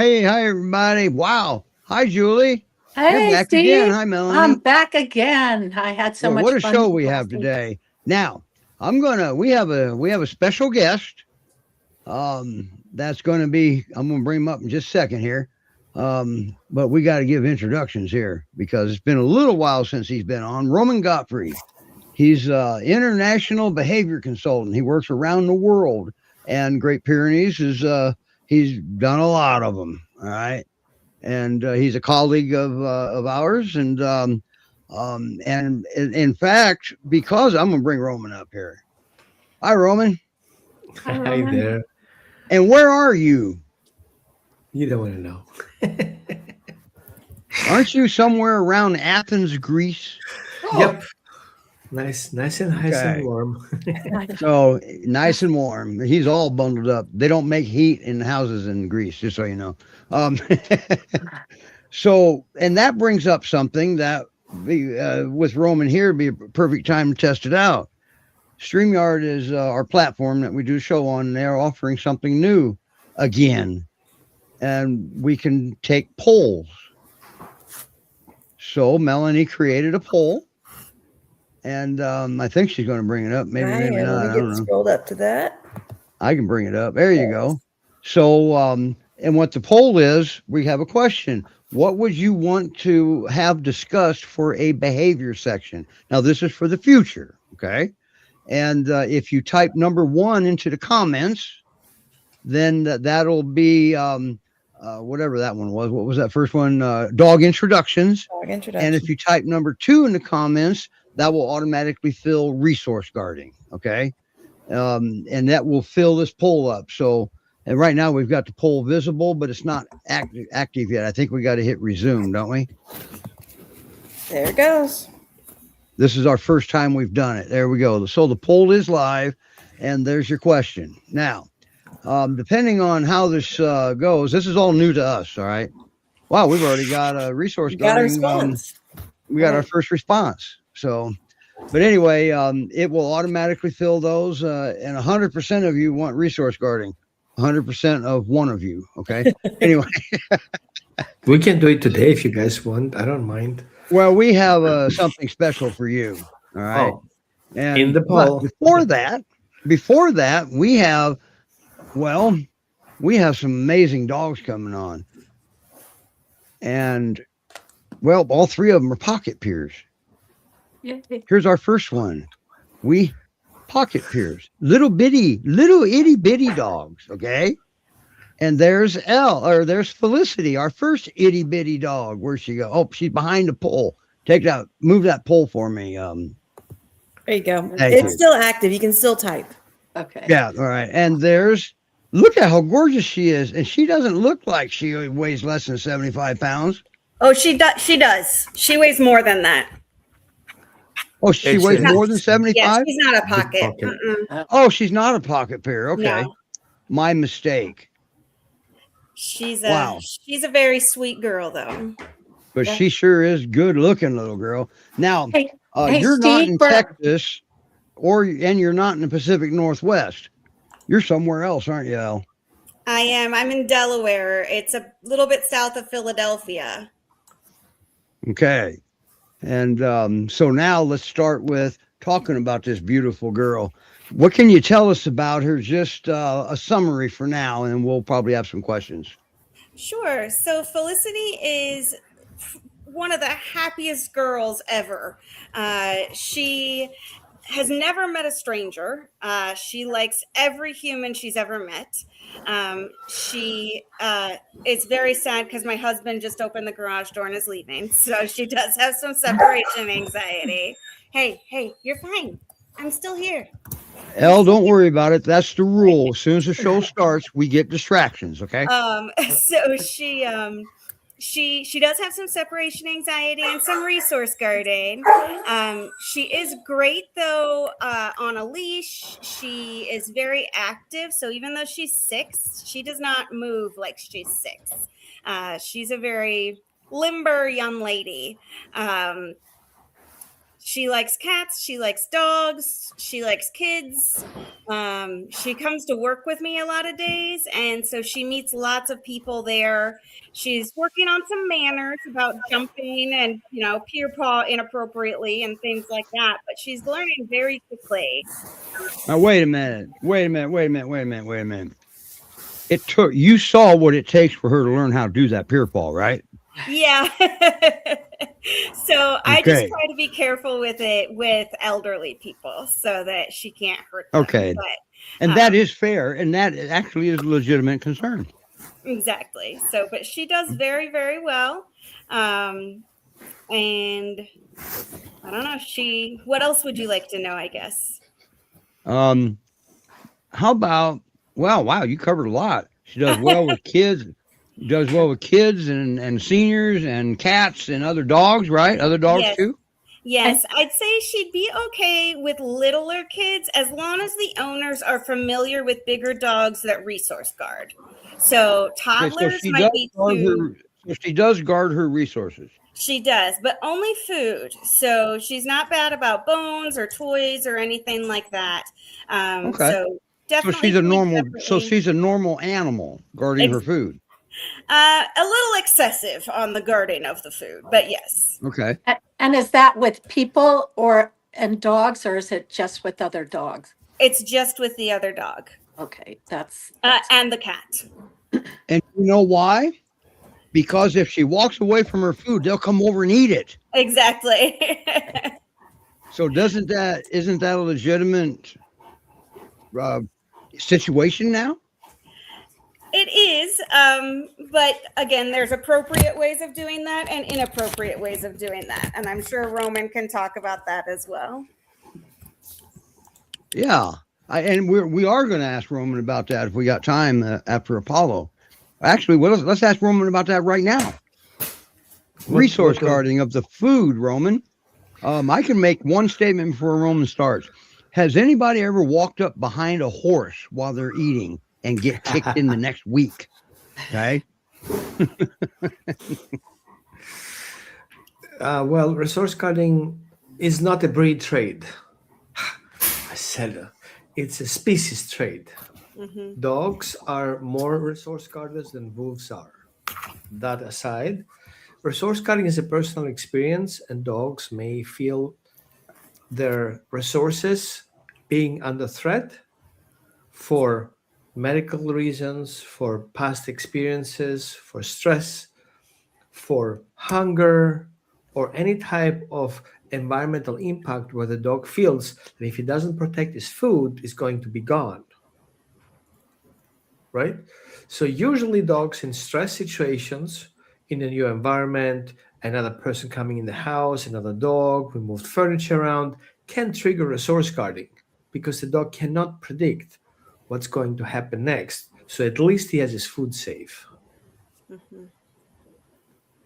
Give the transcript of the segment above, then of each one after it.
Hey, hi everybody. Wow. Hi, Julie. You're Hey, back again. Steve. Hi, I'm Melanie. back again. I had so Well, much what a show fun we have last week. today. Now, we have a special guest. That's gonna be I'm gonna bring him up in just a second here. But we got to give introductions here because it's been a little while since he's been on. Roman Gottfried. He's international behavior consultant. He works around the world, and Great Pyrenees is he's done a lot of them. All right, and he's a colleague of ours, and in fact, because I'm gonna bring Roman up here. Hi, Roman. Hi, Hi Roman. there. And where are you? You don't want to know. Aren't you somewhere around Athens, Greece? Oh, Yep. Nice and Okay. warm. So nice and warm. He's all bundled up. They don't make heat in houses in Greece, just so you know. Um, and that brings up something that with Roman here would be a perfect time to test it out. StreamYard is our platform that we do a show on. And they're offering something new again, and we can take polls. So Melanie created a poll, and I think she's going to bring it up. Maybe, I maybe am. not. Let I me don't get know. scrolled up to that. I can bring it up. There you Yes. go. So, and what the poll is, we have a question. What would you want to have discussed for a behavior section? Now, this is for the future, okay? And if you type number 1 into the comments, then that'll be whatever that one was. What was that first one? Dog introductions. Dog And introduction. if you type number 2 in the comments, that will automatically fill resource guarding, okay? And that will fill this poll up. So, and right now we've got the poll visible, but it's not active yet. I think we got to hit resume, don't we? There it goes. This is our first time we've done it. There we go. So the poll is live, and there's your question. Now, depending on how this goes, this is all new to us. All right. Wow, we've already got a resource You got a guarding. response. We got our Right. first response. So, but anyway, it will automatically fill those, and 100% of you want resource guarding. 100% of one of you. Okay. Anyway, We can do it today if you guys want. I don't mind. well, we have something special for you. All right. Oh, in And the but poll. before that, we have some amazing dogs coming on, and well, all 3 of them are pocket peers. yay. Here's our first one. We pocket peers, little itty bitty dogs. Okay. And there's there's Felicity, our first itty bitty dog. Where'd she go? Oh, she's behind the pole. Move that pole for me. There you go. Thank It's you. still active. You can still type. Okay. Yeah, all right. And look at how gorgeous she is. And she doesn't look like she weighs less than 75 pounds. Oh, she does. She does. She weighs more than that. Oh, she It's weighs a- more than Yeah, 75? she's not a Big pocket. pocket. Mm-mm. Oh, she's not a pocket peer. Okay. No, My mistake. she's Wow. a very sweet girl though. But Yeah. she sure is good looking little girl. Now, Hey, hey, you're not Steve, in Texas and you're not in the Pacific Northwest. You're somewhere else, aren't you, Elle? I am. I'm in Delaware. It's a little bit south of Philadelphia. Okay. And so now let's start with talking about this beautiful girl. What can you tell us about her? Just a summary for now, and we'll probably have some questions. Sure. So Felicity is one of the happiest girls ever. She has never met a stranger. She likes every human she's ever met. She is very sad because my husband just opened the garage door and is leaving. So she does have some separation anxiety. Hey, you're fine. I'm still here. Elle, don't worry about it. That's the rule. As soon as the show starts, we get distractions, okay? So she does have some separation anxiety and some resource guarding. She is great though on a leash. She is very active. So even though she's 6, she does not move like she's 6. She's a very limber young lady. She likes cats. She likes dogs. She likes kids. She comes to work with me a lot of days, and so she meets lots of people there. She's working on some manners about jumping and peer paw inappropriately and things like that. But she's learning very quickly. Now wait a minute. You saw what it takes for her to learn how to do that peer paw, right? Yeah. So I just Okay. try to be careful with it with elderly people so that she can't hurt them. Okay. But, And that is fair, and that actually is a legitimate concern. exactly. So, but she does very, very well. And I don't know. What else would you like to know, I guess? How about, well, wow, you covered a lot. She does well with kids, and seniors and cats and other dogs, right? Other dogs Yes. too? Yes, I'd say she'd be okay with littler kids as long as the owners are familiar with bigger dogs that resource guard. So toddlers might be too. So she does guard her resources. She does, but only food. So she's not bad about bones or toys or anything like that. Okay. So definitely. So she's a food normal. separately. So she's a normal animal guarding her food. A little excessive on the guarding of the food, but yes. Okay. And is that with people and dogs, or is it just with other dogs? It's just with the other dog Okay, that's and the cat. And you know why? Because if she walks away from her food, they'll come over and eat it. Exactly. So isn't that a legitimate situation now? It is, but again, there's appropriate ways of doing that and inappropriate ways of doing that, and I'm sure Roman can talk about that as well. Yeah, and we are going to ask Roman about that if we got time after Apollo. Actually, let's ask Roman about that right now. Resource guarding of the food, Roman. I can make one statement before Roman starts. Has anybody ever walked up behind a horse while they're eating and get kicked in the next week? Okay. Well, resource guarding is not a breed trade. I said it's a species trade. Mm-hmm. Dogs are more resource guarders than wolves are. That aside, resource guarding is a personal experience, and dogs may feel their resources being under threat for medical reasons, for past experiences, for stress, for hunger, or any type of environmental impact where the dog feels that if he doesn't protect his food, it's going to be gone. Right? So usually dogs in stress situations, in a new environment, another person coming in the house, another dog, we moved furniture around, can trigger resource guarding because the dog cannot predict what's going to happen next. So at least he has his food safe. Mm-hmm.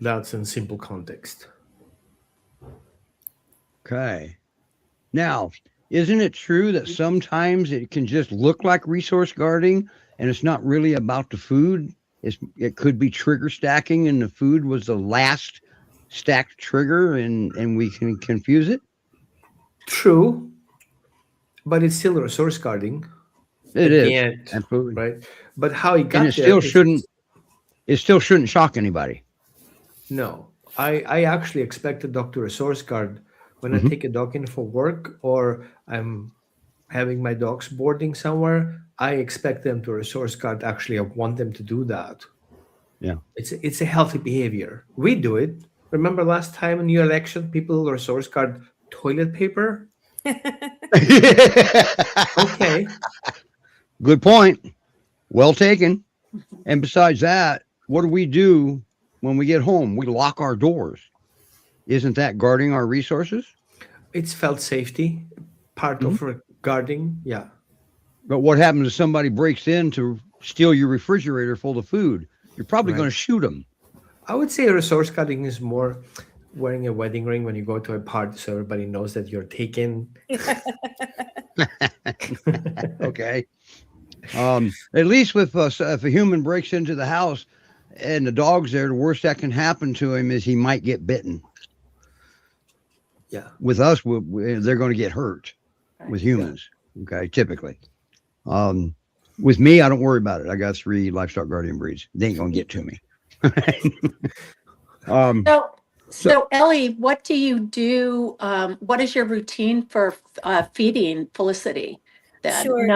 That's in simple context. Okay. Now, isn't it true that sometimes it can just look like resource guarding and it's not really about the food? It could be trigger stacking and the food was the last stacked trigger and we can confuse it? True, but it's still resource guarding. It at is. the end, Absolutely. right? But how he got And it there still shouldn't shock anybody. No, I actually expect a dog to resource guard when I take a dog in for work or I'm having my dogs boarding somewhere. I expect them to resource guard. Actually, I want them to do that. Yeah. It's a healthy behavior. We do it. Remember last time in your election, people resource guard toilet paper? Okay. Good point. Well taken. And besides that, what do we do when we get home? We lock our doors. Isn't that guarding our resources? It's felt safety, part of guarding. Yeah. But what happens if somebody breaks in to steal your refrigerator full of food? You're probably going to shoot them. I would say resource guarding is more wearing a wedding ring when you go to a party so everybody knows that you're taken. Okay. At least with if a human breaks into the house and the dog's there, the worst that can happen to him is he might get bitten. Yeah. With us, they're going to get hurt with humans. Okay, typically. With me, I don't worry about it. I got 3 livestock guardian breeds. They ain't going to get to me. So, So- so Ellie, what do you do? What is your routine for feeding Felicity? Then Sure.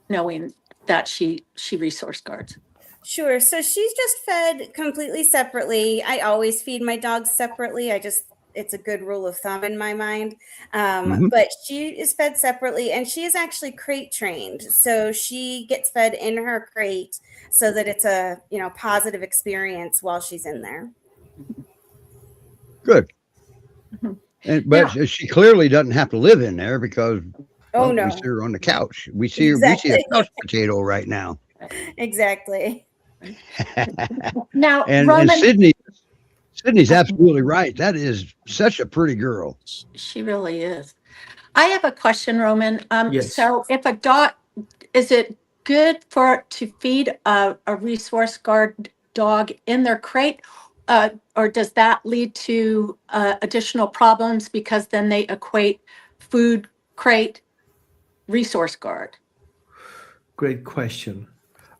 knowing that she resource guards. Sure. So she's just fed completely separately. I always feed my dogs separately. It's a good rule of thumb in my mind. Mhm. But she is fed separately, and she is actually crate trained. So she gets fed in her crate so that it's a, positive experience while she's in there. Good. Mhm. But she clearly doesn't have to live in there because Oh, we no. see her on the couch. We see Exactly. a couch potato right now. Exactly. Now, and Roman, Sydney's absolutely right. That is such a pretty girl. she really is. I have a question, Roman. Yes. So if a dog, is it good to feed a resource guard dog in their crate? Or does that lead to additional problems because then they equate food crate resource guard? Great question.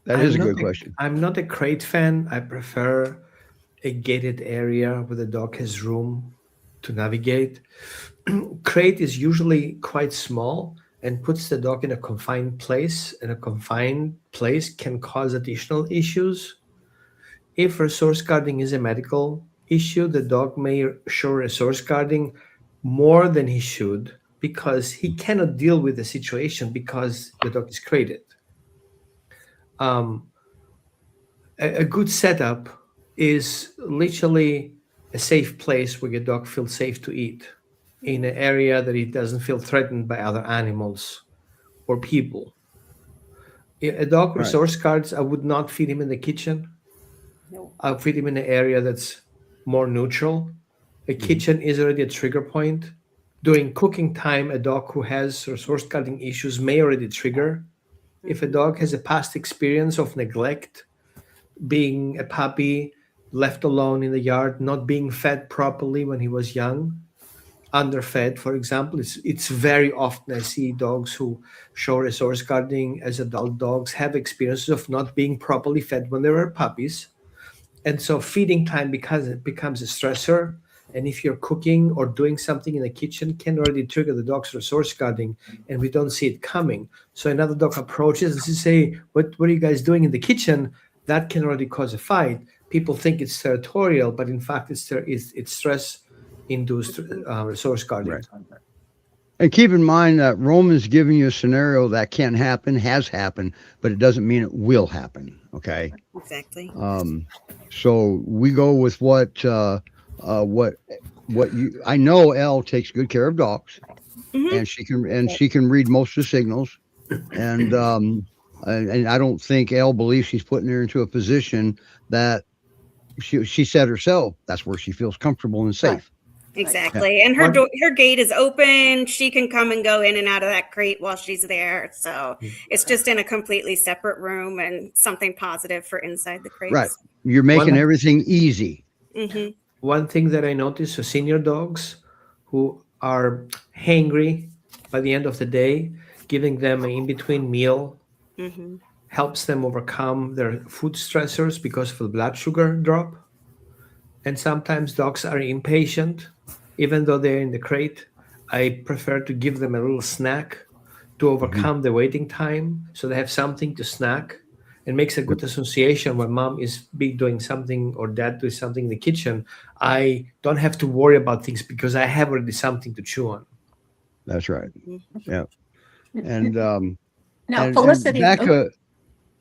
That is a good question. I'm not a crate fan. I prefer a gated area where the dog has room to navigate. Crate is usually quite small and puts the dog in a confined place, and a confined place can cause additional issues. If resource guarding is a medical issue, the dog may show resource guarding more than he should because he cannot deal with the situation because the dog is crated. A good setup is literally a safe place where your dog feels safe to eat in an area that it doesn't feel threatened by other animals or people. A dog Right. resource guards, I would not feed him in the kitchen. No. I'll feed him in an area that's more neutral. A kitchen is already a trigger point. During cooking time, a dog who has resource guarding issues may already trigger. If a dog has a past experience of neglect, being a puppy, left alone in the yard, not being fed properly when he was young, underfed, for example, it's very often I see dogs who show resource guarding as adult dogs have experiences of not being properly fed when they were puppies. And so feeding time, because it becomes a stressor, and if you're cooking or doing something in the kitchen, can already trigger the dog's resource guarding, and we don't see it coming. So another dog approaches and says, "Hey, what are you guys doing in the kitchen?" That can already cause a fight. People think it's territorial, but in fact, it's stress-induced resource guarding. Right. And keep in mind that Roman's giving you a scenario that can happen, has happened, but it doesn't mean it will happen. Okay. Exactly. So we go with what you. I know Elle takes good care of dogs, and she can read most of the signals, and I don't think Elle believes she's putting her into a position that she said herself that's where she feels comfortable and safe. Exactly. And her gate is open. She can come and go in and out of that crate while she's there. So it's just in a completely separate room and something positive for inside the crates. Right. You're making everything easy. Mm-hmm. One thing that I notice for senior dogs who are hangry by the end of the day, giving them an in-between meal helps them overcome their food stressors because of the blood sugar drop. And sometimes dogs are impatient, even though they're in the crate. I prefer to give them a little snack to overcome the waiting time, so they have something to snack. It makes a good association when mom is doing something or dad doing something in the kitchen. I don't have to worry about things because I have already something to chew on. That's right. Yeah. And Now, and Felicity, Becca,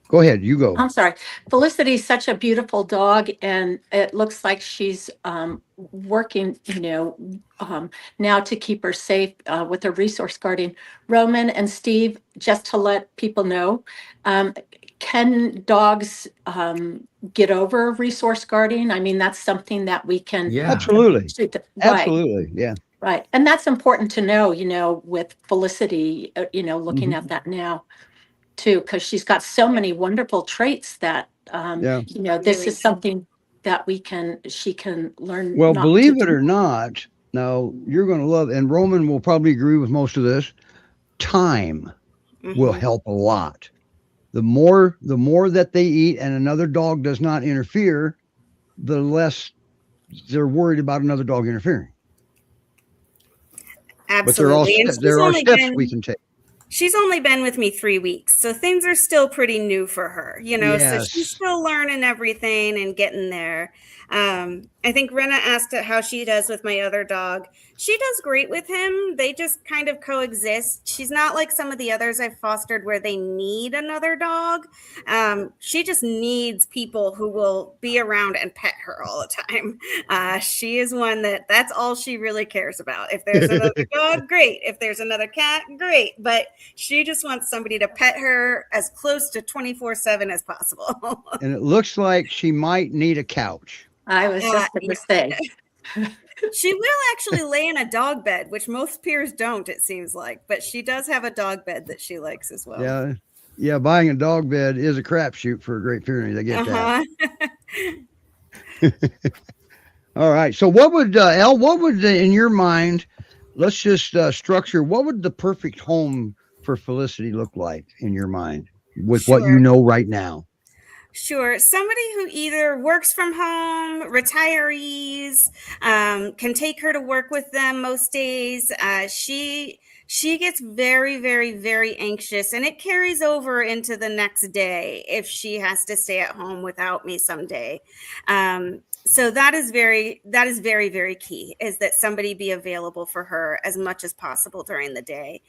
go ahead. You go. I'm sorry. Felicity is such a beautiful dog, and it looks like she's working, now to keep her safe with her resource guarding. Roman and Steve, just to let people know, can dogs get over resource guarding? I mean, that's something that we can. Yeah. Absolutely. Right. Absolutely. Yeah. Right. And that's important to know, with Felicity, looking at that now too, because she's got so many wonderful traits that, this Really. is something that she can learn. Well, not believe to it do. or not, Now you're going to love, and Roman will probably agree with most of this. Time will Mhm. help a lot. The more that they eat, and another dog does not interfere, the less they're worried about another dog interfering. But Absolutely. And there are steps we can take. she's only been with me 3 weeks, so things are still pretty new for her, so she's Yes. still learning everything and getting there. I think Rena asked how she does with my other dog. She does great with him. They just kind of coexist. She's not like some of the others I've fostered where they need another dog. She just needs people who will be around and pet her all the time. She is one that's all she really cares about. If there's another dog, great. If there's another cat, great. But she just wants somebody to pet her as close to 24/7 as possible. And it looks like she might need a couch. I was just going to say. She will actually lay in a dog bed, which most peers don't, it seems like. But she does have a dog bed that she likes as well. Yeah. Yeah. Buying a dog bed is a crapshoot for a Great Pyrenees. I get that. All right. So what would, in your mind, let's just structure, what would the perfect home for Felicity look like in your mind with what you know right now? Sure. Somebody who either works from home, retirees, can take her to work with them most days. She gets very, very, very anxious, and it carries over into the next day if she has to stay at home without me someday. So that is very, very key, is that somebody be available for her as much as possible during the day.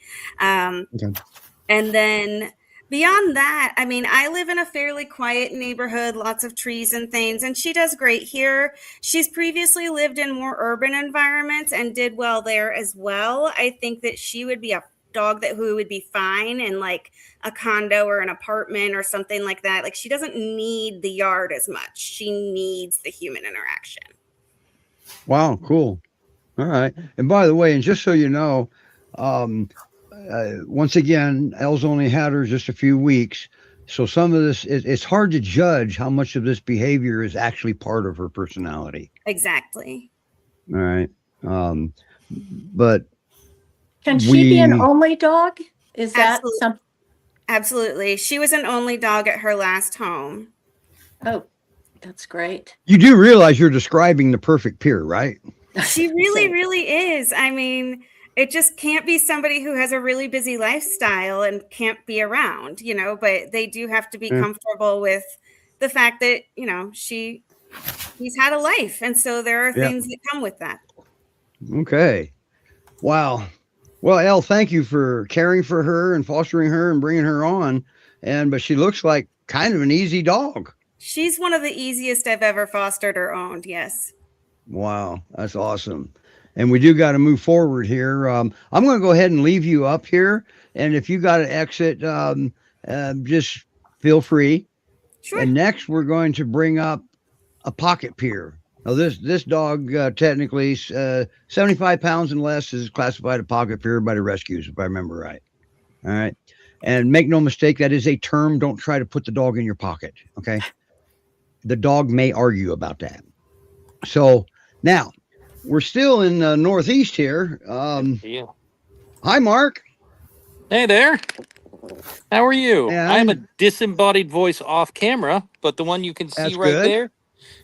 Okay. And then beyond that, I mean, I live in a fairly quiet neighborhood, lots of trees and things, and she does great here. She's previously lived in more urban environments and did well there as well. I think that she would be a dog who would be fine in like a condo or an apartment or something like that. Like, she doesn't need the yard as much. She needs the human interaction. Wow. Cool. All right. And by the way, and just so you know, once again, Elle's only had her just a few weeks. So some of this, it's hard to judge how much of this behavior is actually part of her personality. Exactly. All right. But Can she be an only dog? Is that Absolutely. something? Absolutely. She was an only dog at her last home. Oh, that's great. you do realize you're describing the perfect peer, right? She really, really is. I mean, it just can't be somebody who has a really busy lifestyle and can't be around, but they do have to be comfortable with the fact that, she's had a life. And so there are things that come with that. Okay. Wow. Well, Elle, thank you for caring for her and fostering her and bringing her on. But she looks like kind of an easy dog. She's one of the easiest I've ever fostered or owned. Yes. Wow. That's awesome. And we do got to move forward here. I'm going to go ahead and leave you up here. And if you got to exit, just feel free. Sure. And next, we're going to bring up a pocket peer. Now, this dog technically 75 pounds and less is classified a pocket peer by the rescues, if I remember right. All right. And make no mistake, that is a term. Don't try to put the dog in your pocket. Okay. The dog may argue about that. So now we're still in the Northeast here. Hi, Mark. Hey there. How are you? Yeah, I'm a disembodied voice off camera, but the one you can see right there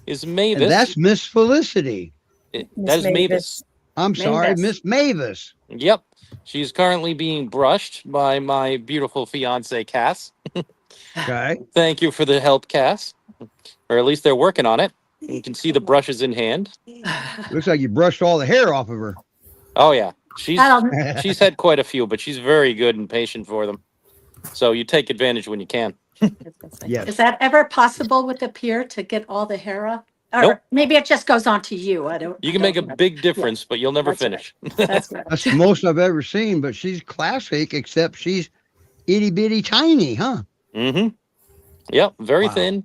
is Mavis. And that's Miss Felicity. That is Mavis. I'm sorry, Miss Mavis. Yep. She's currently being brushed by my beautiful fiance, Cass. Okay. Thank you for the help, Cass. Or at least they're working on it. You can see the brushes in hand. Looks like you brushed all the hair off of her. Oh, yeah. She's had quite a few, but she's very good and patient for them. So you take advantage when you can. Yes. Is that ever possible with a peer to get all the hair up? Or Nope. maybe it just goes on to you. You can make a big difference, but you'll never finish. That's right. That's the most I've ever seen, but she's classic, except she's itty bitty tiny, huh? Mm-hmm. Yep, very thin,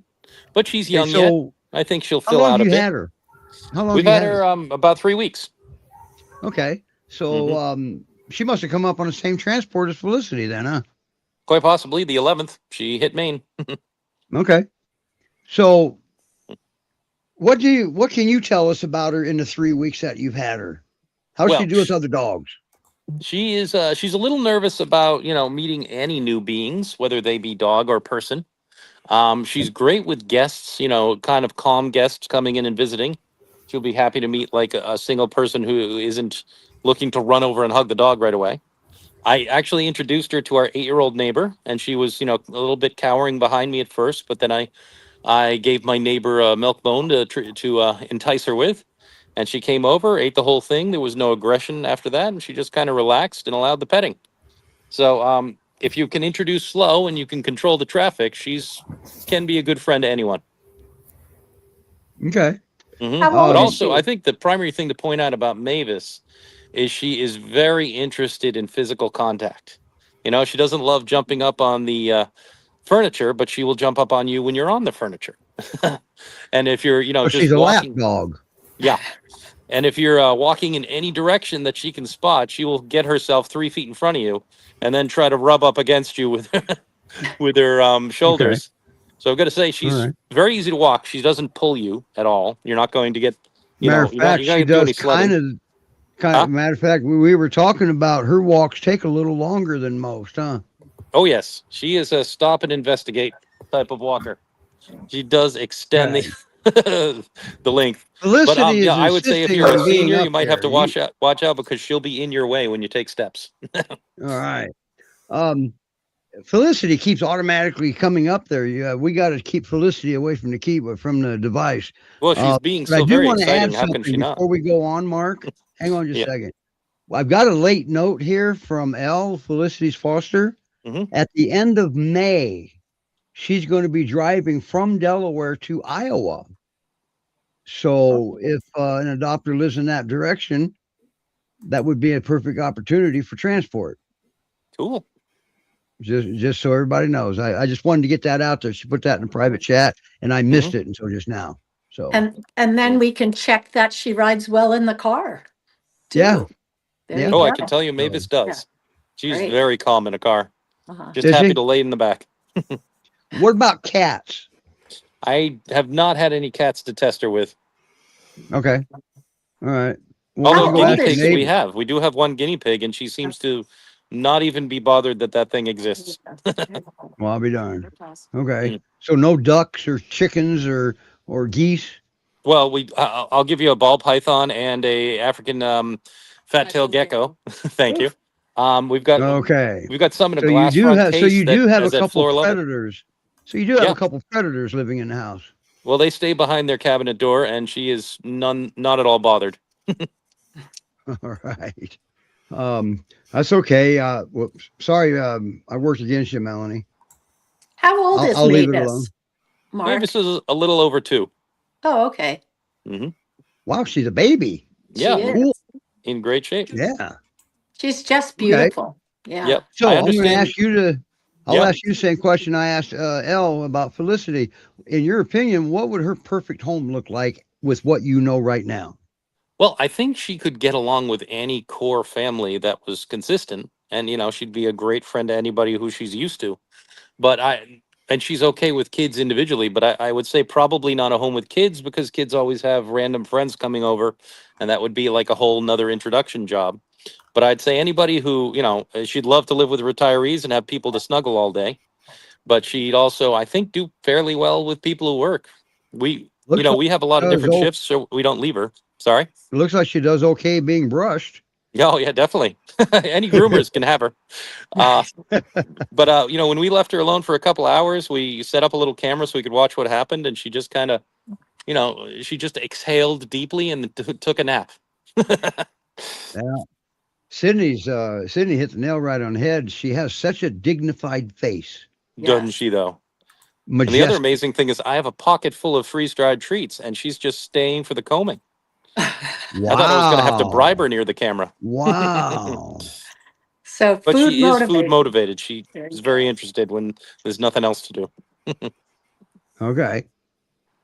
but she's young so yet. I think she'll how fill long out a you bit. had her? How long We've you had her about 3 weeks. Okay. So she must have come up on the same transport as Felicity then, huh? Quite possibly the 11th. She hit Maine. Okay. So what can you tell us about her in the 3 weeks that you've had her? How's she Well, do with other dogs? she is she's a little nervous about, meeting any new beings, whether they be dog or person. She's great with guests, kind of calm guests coming in and visiting. She'll be happy to meet like a single person who isn't looking to run over and hug the dog right away. I actually introduced her to our 8-year-old neighbor, and she was, a little bit cowering behind me at first, but then I gave my neighbor a milk bone to entice her with, and she came over, ate the whole thing. There was no aggression after that, and she just kind of relaxed and allowed the petting. So if you can introduce slow and you can control the traffic, she's can be a good friend to anyone. Okay. How But old is also, she? I think the primary thing to point out about Mavis is she is very interested in physical contact. She doesn't love jumping up on the furniture, but she will jump up on you when you're on the furniture. And if you're, So just she's a lap walking, dog. yeah. And if you're walking in any direction that she can spot, she will get herself 3 feet in front of you and then try to rub up against you with with her shoulders. So I've got to say, All she's right. very easy to walk. She doesn't pull you at all. You're not going to get, Matter of fact, you're not she going to do any does kind sledding. of. Huh? Matter of fact, we were talking about her walks take a little longer than most, huh? Oh, yes. She is a stop and investigate type of walker. She does extend Okay. the the length. But Felicity yeah, is I would say if insisting you're a on being senior, up you might have there. to watch out because she'll be in your way when you take steps. All right. Felicity keeps automatically coming up there. Yeah, we got to keep Felicity away from the device. Well, she's being But I so do very want to add exciting. How can something she not? before we go on, Mark. Hang on just Yeah. a second. Well, I've got a late note here from Elle, Felicity's foster. Mhm. At the end of May, she's going to be driving from Delaware to Iowa. So if an adopter lives in that direction, that would be a perfect opportunity for transport. Cool. Just so everybody knows. I just wanted to get that out there. She put that in a private chat and I missed it until just now. So And then we can check that she rides well in the car. too. Yeah. There Yeah. you Oh, I go. can tell you, Mavis does. She's Great. very calm in a car. Uh-huh. Just Is happy she? to lay in the back. What about cats? I have not had any cats to test her with. Okay. All right. Although How guinea old is pigs she? we have. We do have one guinea pig, and she seems to not even be bothered that thing exists. Well, I'll be darned. Hmm. Okay. So no ducks or chickens or geese. Well, I'll give you a ball python and a African fat-tailed gecko. Thank you. We've got Okay. some in a So you glass do front have case that have a has that couple floor level. predators. So you do have Yeah. a couple predators living in the house. Well, they stay behind their cabinet door, and she is not at all bothered. All right. That's okay. Whoops. Sorry, I worked against you, Melanie. How old is I'll leave it alone. Mavis? Mark? Mavis is a little over 2. Oh, okay. Wow, she's a baby. Yeah, She is. Cool. in great shape. Yeah. She's just Okay. beautiful. Yeah. Yep. So I I'm going to understand. ask you to. I'll Yeah. ask you the same question I asked Elle about Felicity. In your opinion, what would her perfect home look like with what you know right now? Well, I think she could get along with any core family that was consistent, and she'd be a great friend to anybody who she's used to. And she's okay with kids individually, but I would say probably not a home with kids because kids always have random friends coming over, and that would be like a whole nother introduction job. But I'd say anybody who, she'd love to live with retirees and have people to snuggle all day. But she'd also, I think, do fairly well with people who work. We have a lot of different shifts, so we don't leave her. Sorry. It looks like she does okay being brushed. Oh, yeah, definitely. Any groomers can have her. But when we left her alone for a couple hours, we set up a little camera so we could watch what happened. And she just kind of, she just exhaled deeply and took a nap. Yeah. Sydney hit the nail right on the head. She has such a dignified face. Doesn't Yes. she, though? Majestic. And the other amazing thing is I have a pocket full of freeze-dried treats, and she's just staying for the combing. Wow. I thought I was going to have to bribe her near the camera. Wow. So But food she is food motivated. motivated. She There is you very go. interested when there's nothing else to do. Okay.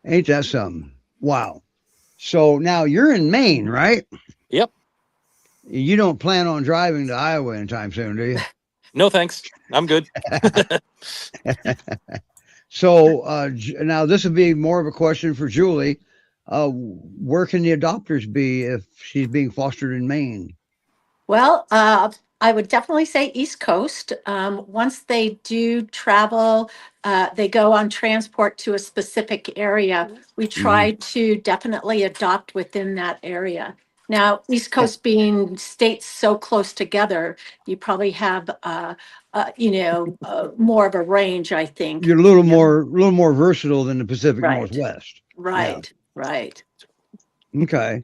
Ain't that something? Wow. So now you're in Maine, right? Yep. You don't plan on driving to Iowa anytime soon, do you? No, thanks. I'm good. So now this would be more of a question for Julie. Where can the adopters be if she's being fostered in Maine? Well, I would definitely say East Coast. Once they do travel, they go on transport to a specific area. We try to definitely adopt within that area. Now, East Coast being states so close together, you probably have, more of a range, I think. You're you know. a little more versatile than the Pacific Right. Northwest. Right, right. Okay.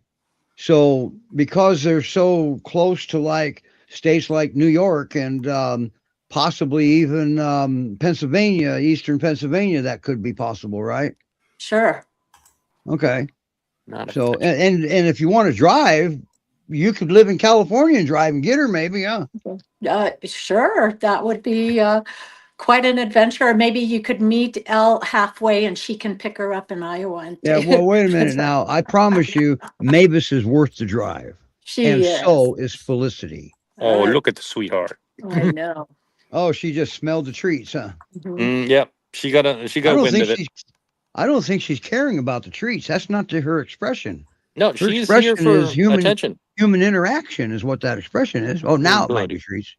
So because they're so close to like states like New York and possibly even Pennsylvania, Eastern Pennsylvania, that could be possible, right? Sure. Okay. Not a So and if you want to drive, you could live in California and drive and get her, maybe, huh? Sure, that would be quite an adventure. Or maybe you could meet Elle halfway and she can pick her up in Iowa. And Yeah. Well, wait a minute now. I promise you, Mavis is worth the drive, and She is. so is Felicity. Oh, look at the sweetheart. I know. Oh, she just smelled the treats, huh? Mhm. Yep. She got wind of it. I don't think she's caring about the treats. That's not her expression. No, Her she's here expression for is human attention. human interaction is what that expression is. Oh, now it might buddy. be treats.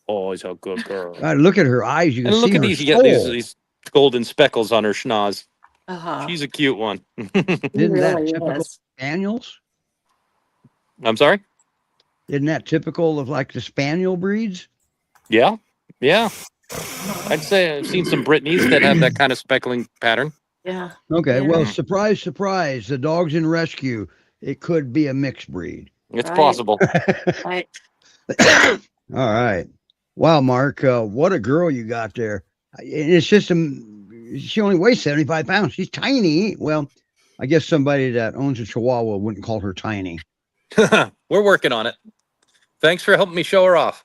Oh, he's a good girl. God, look at her eyes. You can And look see at her these, soul. these golden speckles on her schnoz. Uh-huh. She's a cute one. Isn't that Really typical is. spaniels? I'm sorry? Isn't that typical of like the spaniel breeds? Yeah. Yeah. I'd say I've seen some Brittany's that have that kind of speckling pattern. Yeah. Okay, Yeah. well, surprise, surprise. The dog's in rescue. It could be a mixed breed. It's Right. possible. Right. All right. Wow, Mark, what a girl you got there. It's just she only weighs 75 pounds. She's tiny. Well, I guess somebody that owns a Chihuahua wouldn't call her tiny. We're working on it. Thanks for helping me show her off.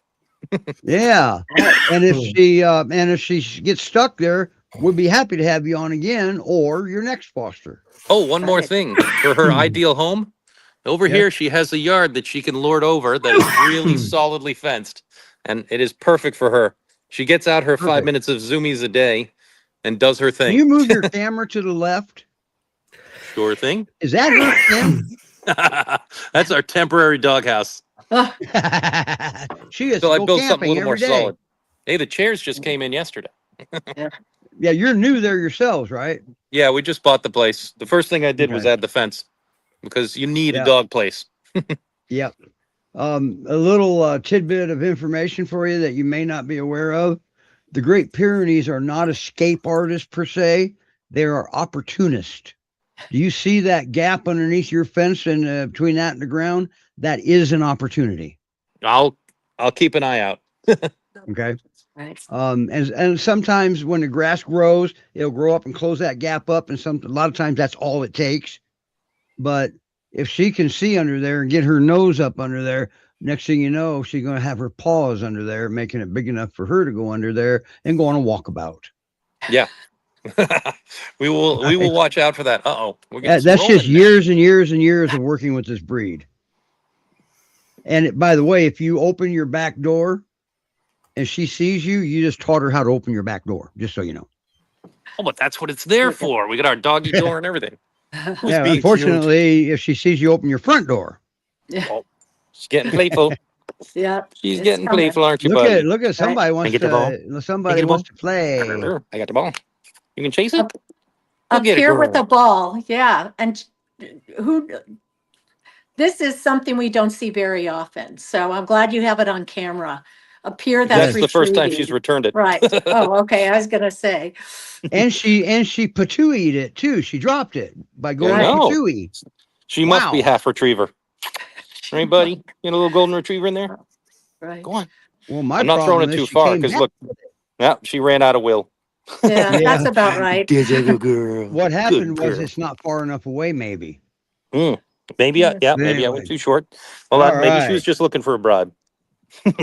Yeah. And if she gets stuck there, we'd be happy to have you on again or your next foster. Oh, one more Right. thing. For her ideal home, over Yep. here she has a yard that she can lord over that is really solidly fenced. And it is perfect for her. She gets out her 5 Perfect. minutes of zoomies a day and does her Can thing. you move your camera to the left? Sure thing. Is that her, Tim? That's our temporary doghouse. She is So I still built something a camping little more every day. solid. Hey, the chairs just came in yesterday. Yeah, you're new there yourselves, right? Yeah, we just bought the place. The first thing I did was Okay. add the fence because you need Yeah. a dog place. Yep. A little tidbit of information for you that you may not be aware of. The Great Pyrenees are not escape artists per se. They are opportunists. Do you see that gap underneath your fence and between that and the ground? That is an opportunity. I'll keep an eye out. Okay. Right. And sometimes when the grass grows, it'll grow up and close that gap up. And a lot of times that's all it takes. But if she can see under there and get her nose up under there, next thing you know, she's going to have her paws under there, making it big enough for her to go under there and go on a walkabout. Yeah. we will watch out for that. Uh-oh. That's just years and years and years of working with this breed. And by the way, if you open your back door and she sees you, you just taught her how to open your back door, just so you know. Oh, but that's what it's there for. We got our doggy door and everything. Yeah, being unfortunately, if she sees you open your front door, She's getting playful. Yeah. She's it's getting coming. playful, aren't you, buddy? look at somebody wants get the ball? to somebody Get the wants to play. I got the ball. You can chase it? Up- Go Up get it, here with girl. the ball. Yeah. And this is something we don't see very often. So I'm glad you have it on camera. Up here, That's that's the first time retrieving. she's returned it. Right. Oh, okay. I was gonna say. And she patooied it too. She dropped it by going Right. patooey. She must be Wow. half retriever. Right, buddy? You got a little golden retriever in there? Right. Go on. Well, my I'm not throwing problem it is too she far came because back. look, yeah, she ran out of will. Yeah, Yeah. that's about right. Girl. What happened was girl. it's not far enough away, maybe. Maybe, maybe I Anyway. went too short. Well, All maybe she right. was just looking for a bribe.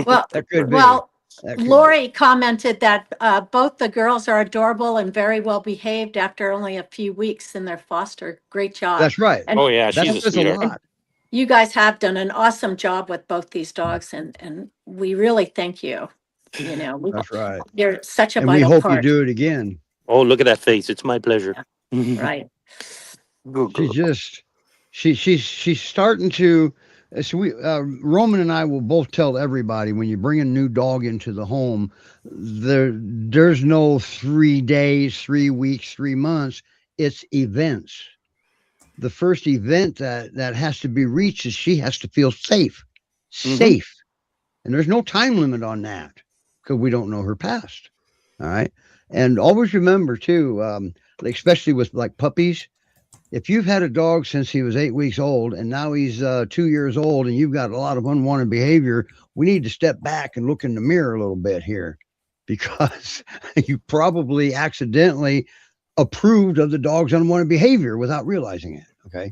Well, That could be. well, That could be. Lori commented that both the girls are adorable and very well behaved after only a few weeks in their foster. Great job. That's right. And Oh, yeah, That she's a says sweetheart. lot. you guys have done an awesome job with both these dogs, and we really thank you. You know, That's right. you're such a And we vital hope part. you do it again. Oh, look at that face. It's my pleasure. Right. Good She girl. just she's starting to So Roman and I will both tell everybody when you bring a new dog into the home, there's no 3 days, 3 weeks, 3 months. It's events. The first event that has to be reached is she has to feel safe, safe. And there's no time limit on that because we don't know her past. All right. And always remember too, especially with like puppies, if you've had a dog since he was 8 weeks old and now he's 2 years old and you've got a lot of unwanted behavior, we need to step back and look in the mirror a little bit here because you probably accidentally approved of the dog's unwanted behavior without realizing it. Okay.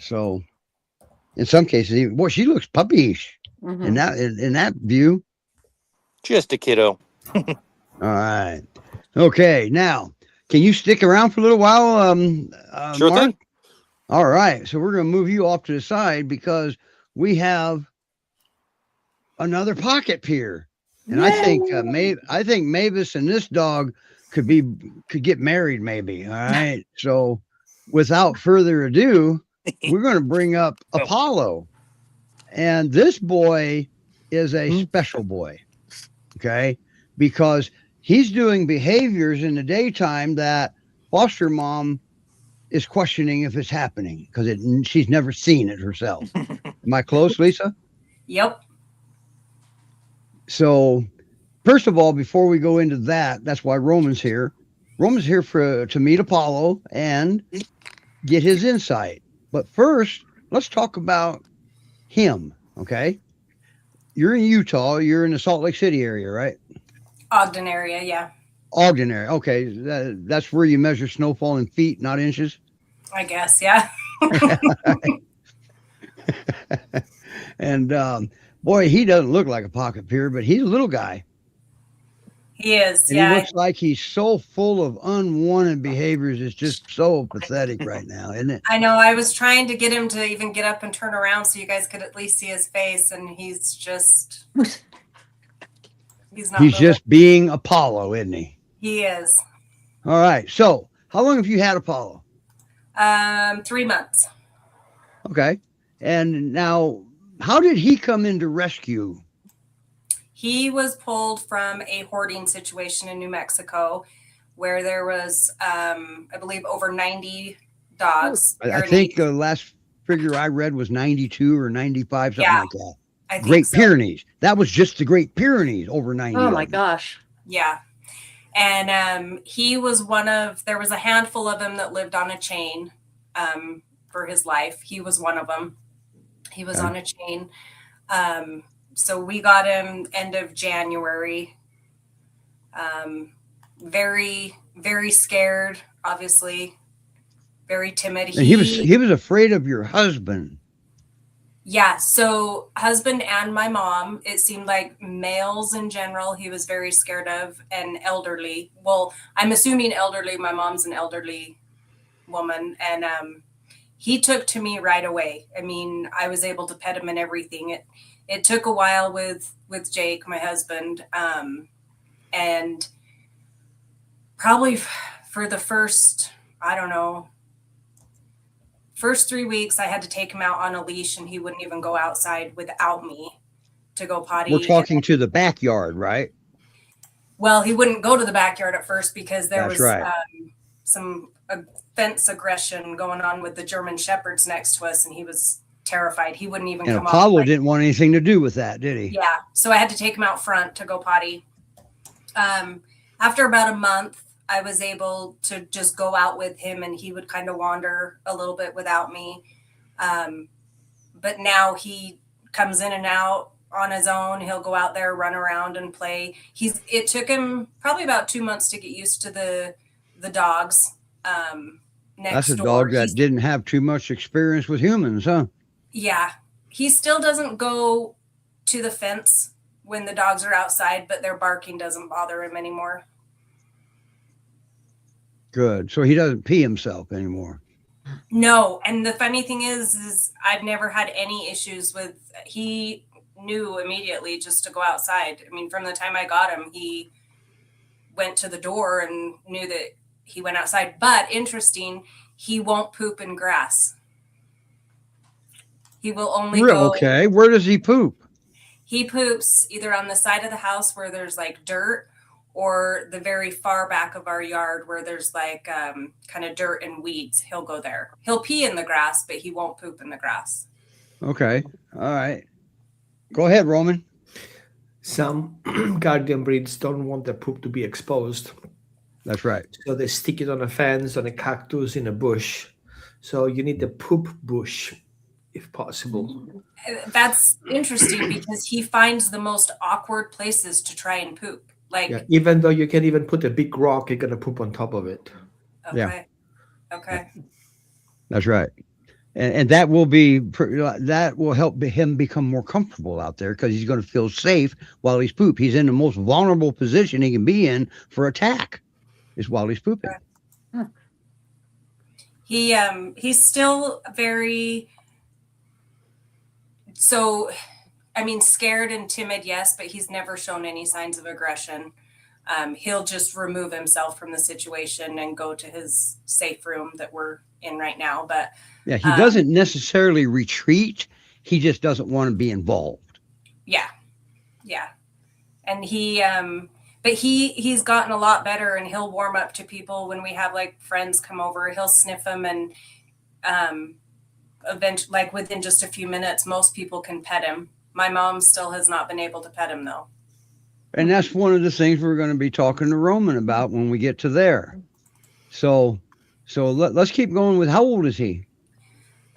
So in some cases, boy, she looks puppyish in that view. Just a kiddo. All right. Okay. Now, can you stick around for a little while, Sure Mark? thing. All right. So we're going to move you off to the side because we have another pocket peer. And I think Mavis and this dog could get married maybe. All right. So without further ado, we're going to bring up Apollo. And this boy is a special boy. Okay? Because he's doing behaviors in the daytime that foster mom is questioning if it's happening because she's never seen it herself. Am I close, Lisa? Yep. So, first of all, before we go into that, that's why Roman's here. Roman's here to meet Apollo and get his insight. But first, let's talk about him. Okay, you're in Utah. You're in the Salt Lake City area, right? Ogden area, yeah. Ogden area. Okay, that's where you measure snowfall in feet, not inches. I guess, yeah. And boy, he doesn't look like a pocket peer, but he's a little guy. He is, And yeah. he looks like he's so full of unwanted behaviors. It's just so pathetic right now, isn't it? I know. I was trying to get him to even get up and turn around so you guys could at least see his face, and he's just he's not He's moving. just being Apollo, isn't he? He is. All right. So, how long have you had Apollo? 3 months. Okay. And now, how did he come into rescue? He was pulled from a hoarding situation in New Mexico where there was, I believe, over 90 dogs. I think the last figure I read was 92 or 95, something Yeah, like that. I think Great so. Pyrenees. That was just the Great Pyrenees, over 90. Oh of my them. gosh. Yeah. And he was there was a handful of them that lived on a chain for his life. He was one of them. He was Okay. on a chain. So we got him end of January. Very, very scared, obviously. Very timid. And he was afraid of your husband. Yeah, so husband and my mom, it seemed like males in general, he was very scared of, and elderly. Well, I'm assuming elderly. My mom's an elderly woman, and he took to me right away. I mean, I was able to pet him and everything. It took a while with Jake, my husband, and probably for the first, I don't know, first 3 weeks, I had to take him out on a leash, and he wouldn't even go outside without me to go potty. We're talking to the backyard, right? Well, he wouldn't go to the backyard at first because there That's was right. some fence aggression going on with the German Shepherds next to us, and he was terrified. He wouldn't even And come Apollo off. didn't want anything to do with that, did he? Yeah, so I had to take him out front to go potty. After about a month, I was able to just go out with him, and he would kind of wander a little bit without me. But now he comes in and out on his own. He'll go out there, run around and play. It took him probably about 2 months to get used to the dogs. Next That's a door. dog that didn't have too much experience with humans, huh? Yeah. He still doesn't go to the fence when the dogs are outside, but their barking doesn't bother him anymore. Good. So he doesn't pee himself anymore. No, and the funny thing is I've never had any issues with. He knew immediately just to go outside. I mean, from the time I got him, he went to the door and knew that he went outside. But interesting, he won't poop in grass. He will only Real go. okay. Where does he poop? He poops either on the side of the house where there's like dirt, or the very far back of our yard where there's like kind of dirt and weeds. He'll go there. He'll pee in the grass, but he won't poop in the grass. Okay. All right. Go ahead, Roman. Some guardian breeds don't want their poop to be exposed, That's right. so they stick it on a fence, on a cactus, in a bush. So you need the poop bush, if possible. That's interesting because he finds the most awkward places to try and poop. Like, Yeah, even though you can even put a big rock, you're gonna poop on top of it. okay, okay, That's right. And that will be that will help him become more comfortable out there because he's going to feel safe while he's poop. He's in the most vulnerable position he can be in for attack, is while he's pooping. he's still very, so I mean, scared and timid, yes, but he's never shown any signs of aggression. He'll just remove himself from the situation and go to his safe room that we're in right now. But Yeah, he doesn't necessarily retreat. He just doesn't want to be involved. yeah, and but he's gotten a lot better, and he'll warm up to people when we have like friends come over. He'll sniff them, and eventually, like within just a few minutes, most people can pet him. My mom still has not been able to pet him though. And that's one of the things we're going to be talking to Roman about when we get to there. So let's keep going with, how old is he?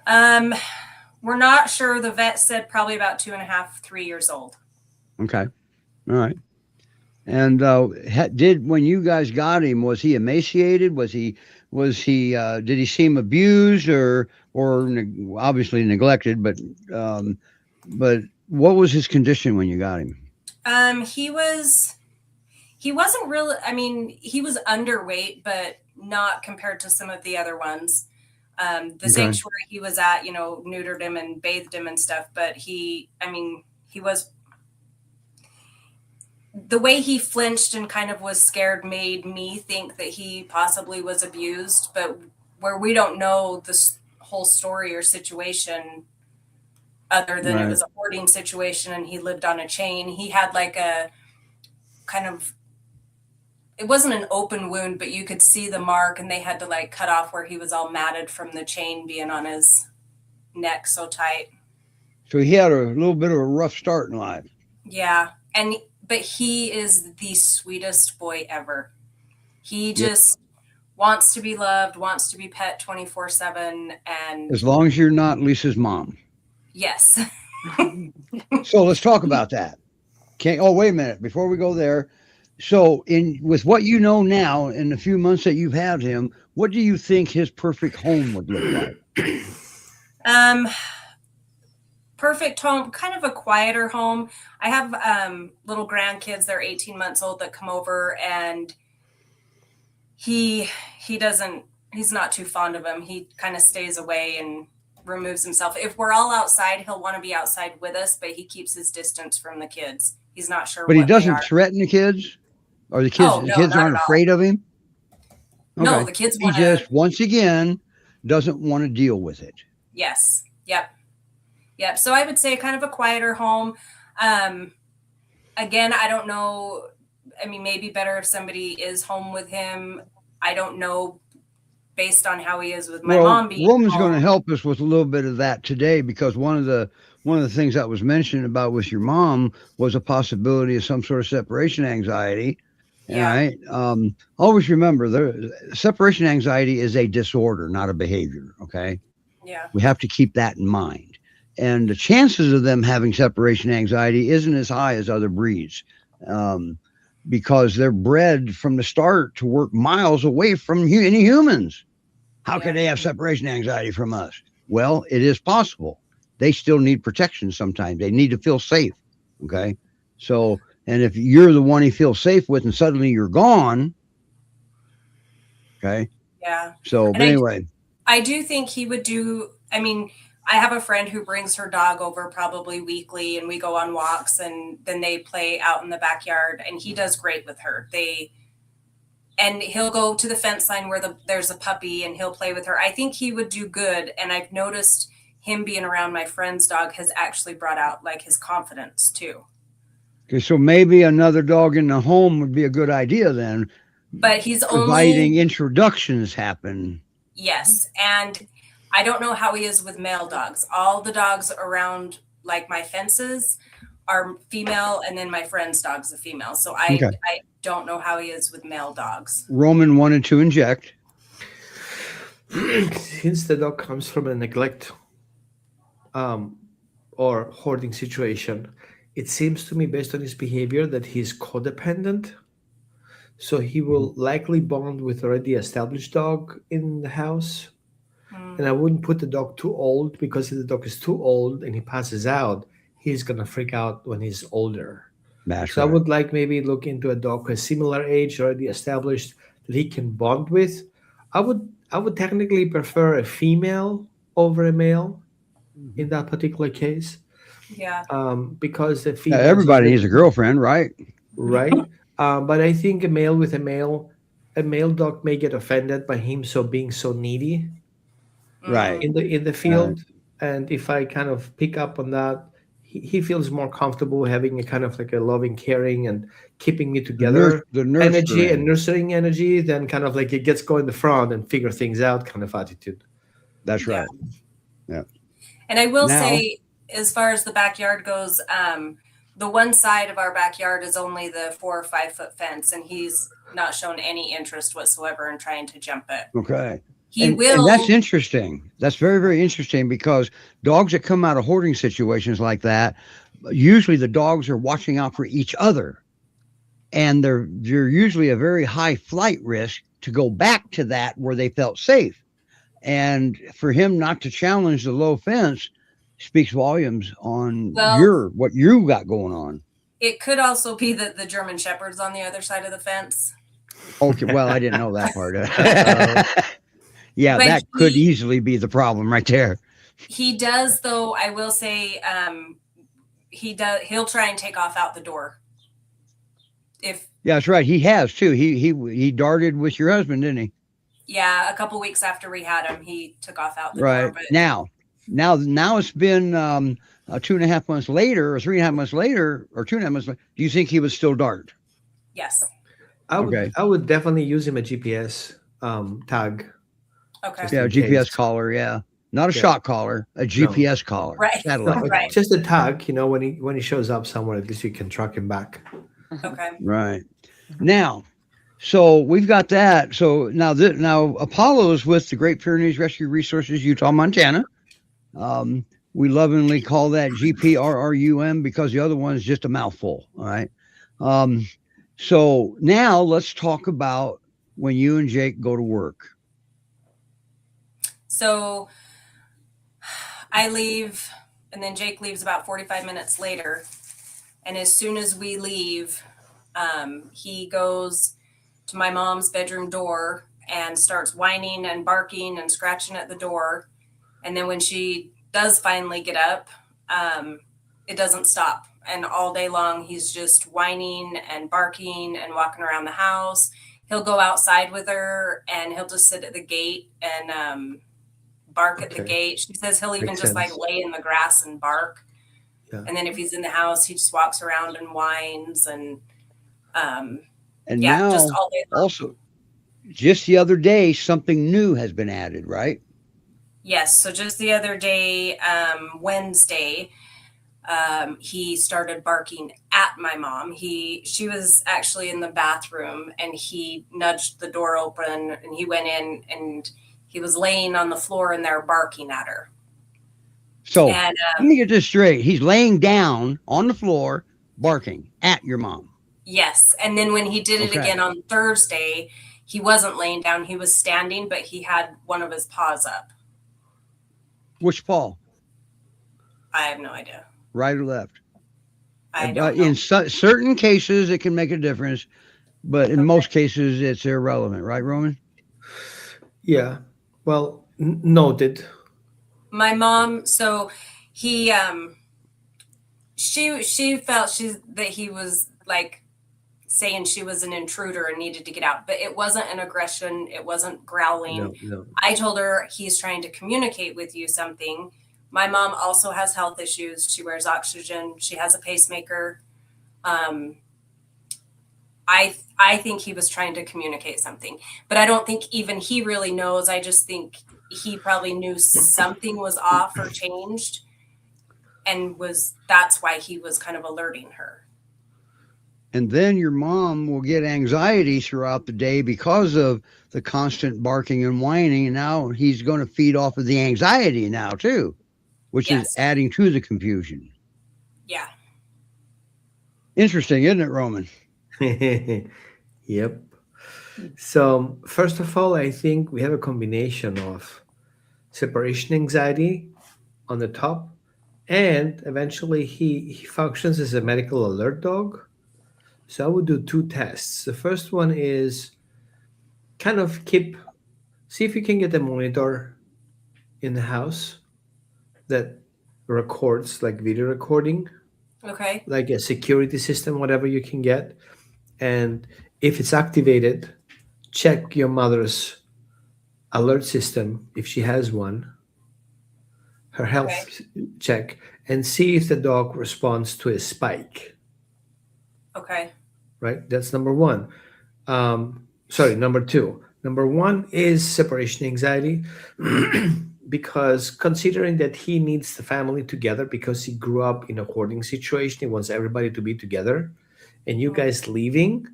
We're not sure. The vet said probably about 2.5, 3 years old. Okay. All right. And when you guys got him, was he emaciated? Was he did he seem abused or obviously neglected, but what was his condition when you got him? He wasn't really, I mean, he was underweight, but not compared to some of the other ones. The sanctuary he was at, neutered him and bathed him and stuff, but the way he flinched and kind of was scared made me think that he possibly was abused, but where we don't know this whole story or situation other than It was a hoarding situation and he lived on a chain. He had like a kind of, it wasn't an open wound, but you could see the mark, and they had to like cut off where he was all matted from the chain being on his neck so tight. So he had a little bit of a rough start in life. Yeah. But he is the sweetest boy ever. He just wants to be loved, wants to be pet 24/7. And as long as you're not Lisa's mom. Yes. So let's talk about that. Wait a minute. Before we go there. So with what you know now, in the few months that you've had him, what do you think his perfect home would look like? Perfect home, kind of a quieter home. I have little grandkids, they're 18 months old, that come over, and he's not too fond of them. He kind of stays away and removes himself. If we're all outside, he'll want to be outside with us, but he keeps his distance from the kids. He's not sure. But he doesn't threaten the kids? Or the kids aren't afraid of him? Okay. No, the kids he just, once again, doesn't want to deal with it. Yes. Yep. So I would say kind of a quieter home. Again, I don't know. I mean, maybe better if somebody is home with him. I don't know, based on how he is with my mom being Roman's home. going to help us with a little bit of that today, because one of the things that was mentioned about with your mom was a possibility of some sort of separation anxiety. Yeah. Right. Always remember, the separation anxiety is a disorder, not a behavior. Okay. Yeah. We have to keep that in mind. And the chances of them having separation anxiety isn't as high as other breeds, because they're bred from the start to work miles away from any humans. How can they have separation anxiety from us? Well, it is possible. They still need protection sometimes. They need to feel safe. Okay. So, and if you're the one he feels safe with and suddenly you're gone. Okay. Yeah. So, but anyway. I do think he would do, I mean, I have a friend who brings her dog over probably weekly, and we go on walks, and then they play out in the backyard, and he does great with her. And he'll go to the fence line where there's a puppy, and he'll play with her. I think he would do good. And I've noticed him being around my friend's dog has actually brought out like his confidence too. Okay, so maybe another dog in the home would be a good idea then, But he's providing only, introductions happen. yes. And I don't know how he is with male dogs. All the dogs around like my fences are female, and then my friend's dog's a female. So I don't know how he is with male dogs. Roman wanted to inject. Since the dog comes from a neglect or hoarding situation, it seems to me, based on his behavior, that he's codependent. So he will likely bond with already established dog in the house. And I wouldn't put the dog too old, because if the dog is too old and he passes out, he's going to freak out when he's older. That's So right. I would like maybe look into a dog with similar age, already established, that he can bond with. I would technically prefer a female over a male in that particular case. Yeah. Because the Yeah, female, everybody needs a girlfriend, right? right? But I think a male with a male dog may get offended by him being so needy Right. in the field. And if I kind of pick up on that, he feels more comfortable having a kind of like a loving, caring, and keeping me together The energy and nurturing. nurturing energy, then kind of like it gets go in the front and figure things out kind of attitude. That's right. And I will Now- say, as far as the backyard goes, the one side of our backyard is only the 4 or 5 foot fence, and he's not shown any interest whatsoever in trying to jump it. Okay. He will. And that's interesting. That's very, very interesting, because dogs that come out of hoarding situations like that, usually the dogs are watching out for each other. And they're usually a very high flight risk to go back to that where they felt safe. And for him not to challenge the low fence speaks volumes on what you got going on. It could also be that the German Shepherd's on the other side of the fence. Okay, well, I didn't know that part. Yeah, But that could easily be the problem right there. He does, though. I will say, he'll try and take off out the door. Yeah, that's right. He has too. He darted with your husband, didn't he? Yeah, a couple weeks after we had him, he took off out the Right. door. But Now it's been 2.5 months later, or 3.5 months later, or 2.5 months later. Do you think he would still dart? yes. I would definitely use him a GPS tag. Okay. Just Yeah, a in GPS case. collar. Yeah, not a shot collar, a GPS collar. Right. Satellite. No, Right. just a tag, when he shows up somewhere, at least you can track him back. Okay. Right. Now, so we've got that. So now Apollo is with the Great Pyrenees Rescue Resources, Utah, Montana. We lovingly call that GPRRUM because the other one is just a mouthful. All right. So now let's talk about when you and Jake go to work. So I leave, and then Jake leaves about 45 minutes later. And as soon as we leave, he goes to my mom's bedroom door and starts whining and barking and scratching at the door. And then when she does finally get up, it doesn't stop. And all day long, he's just whining and barking and walking around the house. He'll go outside with her, and he'll just sit at the gate and bark at the gate. She says he'll even Makes just sense. like lay in the grass and bark. Yeah. And then if he's in the house, he just walks around and whines and And yeah, now just all day long. also, just the other day, something new has been added, right? Yes. So just the other day, Wednesday, he started barking at my mom. She was actually in the bathroom, and he nudged the door open, and he went in, and he was laying on the floor in there barking at her. So And let me get this straight. He's laying down on the floor, barking at your mom. yes. And then when he did it Okay. again on Thursday, he wasn't laying down. He was standing, but he had one of his paws up. Which paw? I have no idea. Right or left? I don't know. In certain cases, it can make a difference, but in most cases, it's irrelevant, right, Roman? Yeah. Well, noted. My mom, so he she felt that he was like saying she was an intruder and needed to get out, but it wasn't an aggression, it wasn't growling. No. I told her, he's trying to communicate with you something, My mom also has health issues. She wears oxygen. She has a pacemaker. I think he was trying to communicate something, but I don't think even he really knows. I just think he probably knew something was off or changed, and that's why he was kind of alerting her. And then your mom will get anxiety throughout the day because of the constant barking and whining. And now he's going to feed off of the anxiety now too, which is Yes. adding to the confusion. Yeah. Interesting, isn't it, Roman? Yep. So, first of all, I think we have a combination of separation anxiety on the top, and eventually he functions as a medical alert dog. So, I would do two tests. The first one is kind of see if you can get a monitor in the house that records, like video recording, Okay. like a security system, whatever you can get. And if it's activated, check your mother's alert system if she has one, her health check, and see if the dog responds to a spike. Okay. Right? That's number one. Sorry, number two. Number one is separation anxiety. Because considering that he needs the family together because he grew up in a hoarding situation, he wants everybody to be together, and you guys leaving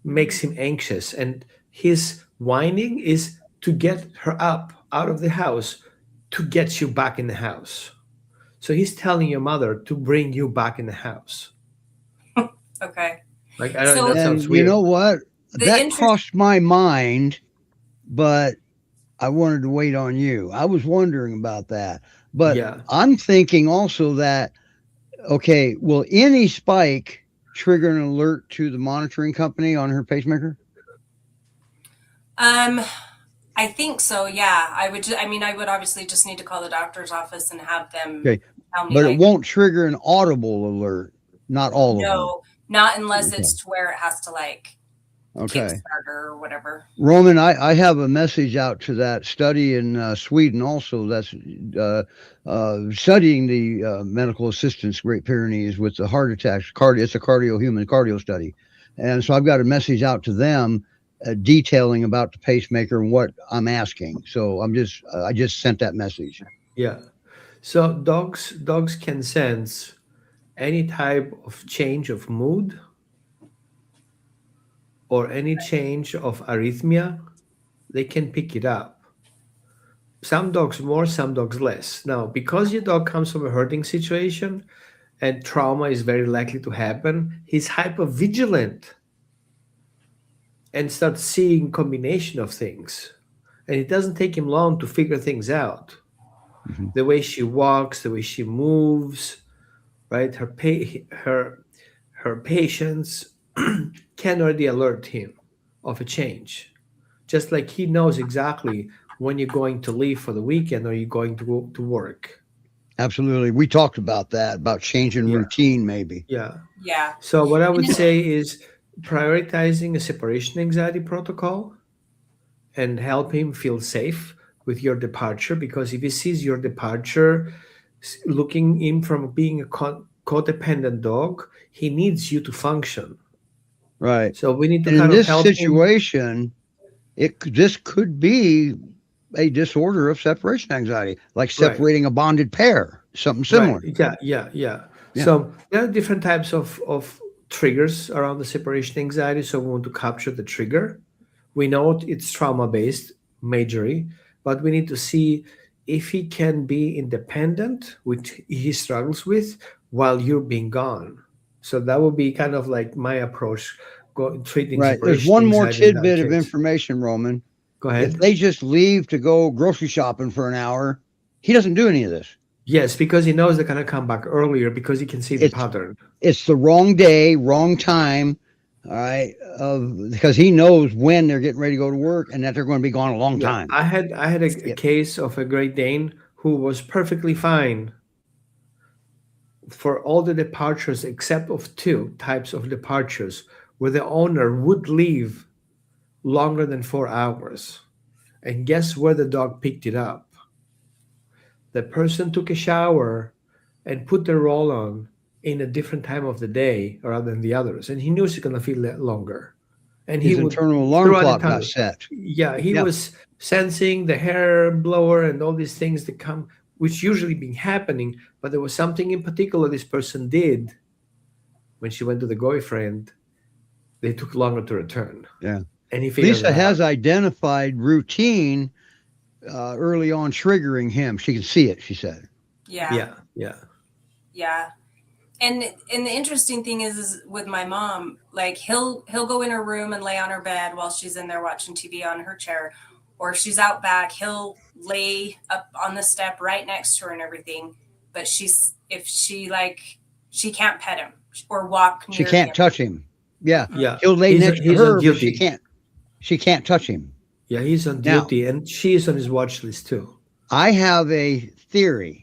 makes him anxious, and his whining is to get her up out of the house to get you back in the house. So he's telling your mother to bring you back in the house. Okay. Like, I don't know, So- that And sounds you weird. know what? The That interest- crossed my mind, but I wanted to wait on you. I was wondering about that. But Yeah. I'm thinking also that, okay, will any spike trigger an alert to the monitoring company on her pacemaker? I think so. Yeah. I would obviously just need to call the doctor's office and have them Okay, tell me. But like, it won't trigger an audible alert. Not all of no, not unless it's to where it has to like them. Okay. Kickstarter or whatever. Roman, I have a message out to that study in Sweden also that's studying the medical assistance Great Pyrenees with the heart attacks. It's a human cardio study. And so I've got a message out to them detailing about the pacemaker and what I'm asking. So I just sent that message. Yeah. So dogs can sense any type of change of mood or any change of arrhythmia. They can pick it up. Some dogs more, some dogs less. Now, because your dog comes from a hurting situation and trauma is very likely to happen, he's hyper vigilant and starts seeing combination of things. And it doesn't take him long to figure things out. Mhm. The way she walks, the way she moves, right? Her patience can already alert him of a change. Just like he knows exactly when you're going to leave for the weekend or you're going to go to work. Absolutely. We talked about that, about changing Yeah. routine maybe. Yeah. Yeah. So what I would And- say is prioritizing a separation anxiety protocol and help him feel safe with your departure, because if he sees your departure looking in from being a codependent dog, he needs you to function. Right. So we need to And in kind of this help him. situation, this could be a disorder of separation anxiety, like separating a bonded pair, something similar. Right. Yeah. Yeah. So there are different types of triggers around the separation anxiety. So we want to capture the trigger. We know it's trauma based majorly, but we need to see if he can be independent, which he struggles with, while you're being gone. So that would be kind of like my approach, treating Right. There's separation one more anxiety in that tidbit of case. information, Roman. Go If ahead. they just leave to go grocery shopping for an hour, he doesn't do any of this. Yes, because he knows they're going to come back earlier because he can see the It's- pattern. It's the wrong day, wrong time. All right. Because he knows when they're getting ready to go to work and that they're going to be gone a long Yeah, time. I had a Yeah. case of a Great Dane who was perfectly fine for all the departures except of two types of departures where the owner would leave longer than 4 hours. And guess where the dog picked it up? the person took a shower and put the roll on in a different time of the day rather than the others, and he knew it's going to feel longer, and His he would internal alarm throughout the clock got time. set. Yeah, he Yeah. was sensing the hair blower and all these things that come, which usually been happening, but there was something in particular this person did when she went to the boyfriend. They took longer to return. Yeah. And he figured Lisa that has out. identified routine early on triggering him. She can see it, she said. Yeah. Yeah. And the interesting thing is with my mom, like he'll go in her room and lay on her bed while she's in there watching TV on her chair, or if she's out back, he'll lay up on the step right next to her and everything. But she can't pet him or walk near She can't him. touch him. Yeah. Yeah. He'll lay next to he's on her, but duty. she can't touch him. Yeah, he's on Now- duty, and she's on his watch list too. I have a theory.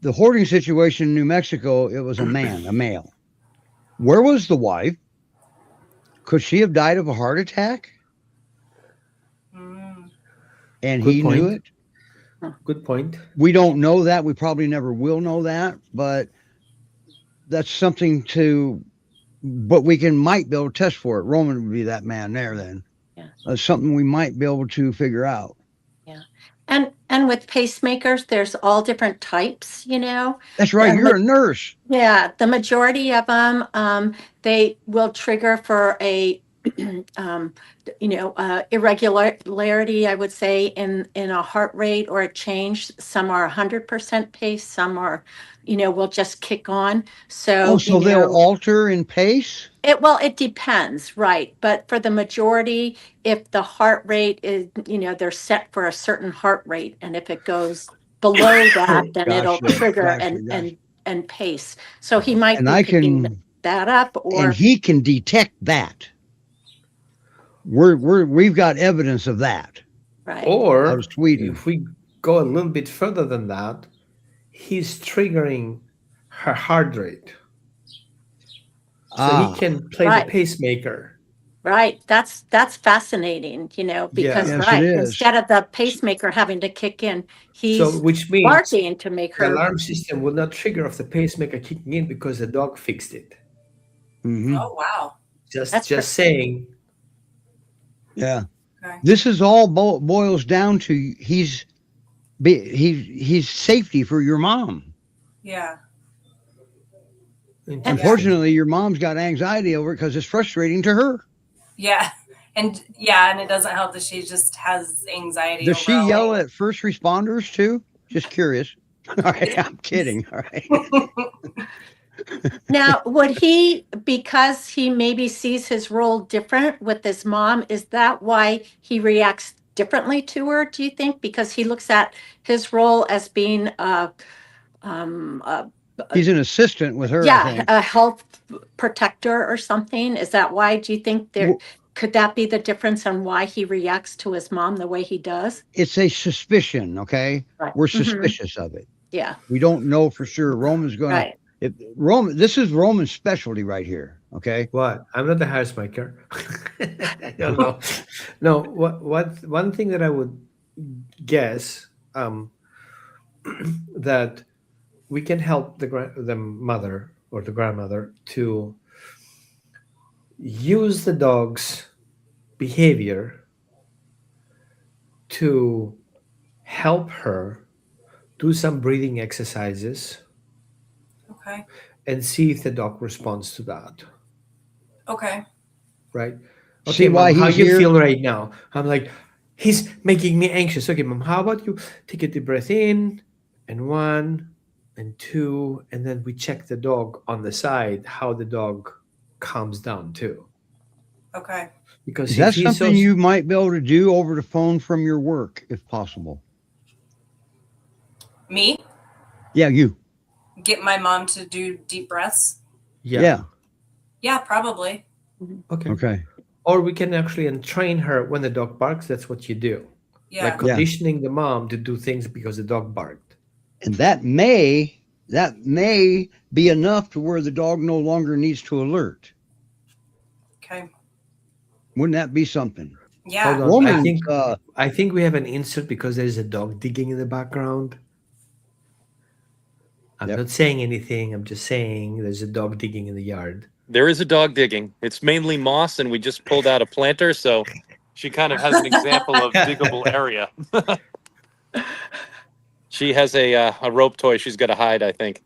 The hoarding situation in New Mexico, it was a male. Where was the wife? Could she have died of a heart attack? Mm. And Good he knew point. it? Good point. We don't know that. We probably never will know that, but that's something but we might be able to test for it. Roman would be that man there then. Yeah. That's something we might be able to figure out. And with pacemakers, there's all different types, That's right. And You're a nurse. Yeah, the majority of them, they will trigger for a, irregularity, I would say, in a heart rate or a change. Some are 100% pace, some are, will just kick on. So, So they'll alter in pace? it depends, right? But for the majority, if the heart rate is, they're set for a certain heart rate, and if it goes below that, then it'll Gotcha, trigger gotcha. and pace. So he might And be I picking can, that up, or and he can detect that. We've got evidence of that. right. Out Or of Sweden. if we go a little bit further than that, he's triggering her heart rate. So he can play Right. the pacemaker. Right. That's fascinating, because Yes, it right, is. instead of the pacemaker having to kick in, he's So which means barking to make the her. alarm system will not trigger of the pacemaker kicking in because the dog fixed it. Mhm. Oh wow. That's Just saying. Yeah. Okay. This is all boils down to he's safety for your mom. Yeah. Interesting. Unfortunately, your mom's got anxiety over it because it's frustrating to her. Yeah. And it doesn't help that she just has anxiety. Does she overall. yell at first responders too? Just curious. All right, I'm kidding. All right. Now, would he, because he maybe sees his role different with his mom, is that why he reacts differently to her, do you think? Because he looks at his role as being He's an assistant with her. I yeah, think. a health protector or something. Is that why? Do you think could that be the difference on why he reacts to his mom the way he does? It's a suspicion. Okay, Right. we're Mhm. suspicious of it. Yeah. We don't know for sure. Roman's going Right. to. This is Roman's specialty right here. Okay. What? I'm not the housemaker. No. What? One thing that I would guess that we can help the mother or the grandmother to use the dog's behavior to help her do some breathing exercises Okay. and see if the dog responds to that. Okay. Right? See Okay, why Mom, how he's you here? feel right now? I'm like, he's making me anxious. Okay, Mom, how about you take a deep breath in, and 1 and 2, and then we check the dog on the side, how the dog calms down too. Okay. Because Is if that he's something you might be able to do over the phone from your work, if possible? Me? Yeah, you. Get my mom to do deep breaths? yeah. Yeah, probably. Okay. Okay. Or we can actually train her when the dog barks. That's what you do. Yeah. Like conditioning the mom to do things because the dog barked. And that may be enough to where the dog no longer needs to alert. Okay. Wouldn't that be something? Yeah. Hold on. Woman's, I think we have an insert because there's a dog digging in the background. I'm Yep. not saying anything. I'm just saying there's a dog digging in the yard. There is a dog digging. It's mainly moss, and we just pulled out a planter, so she kind of has an example of diggable area. She has a rope toy she's got to hide, I think.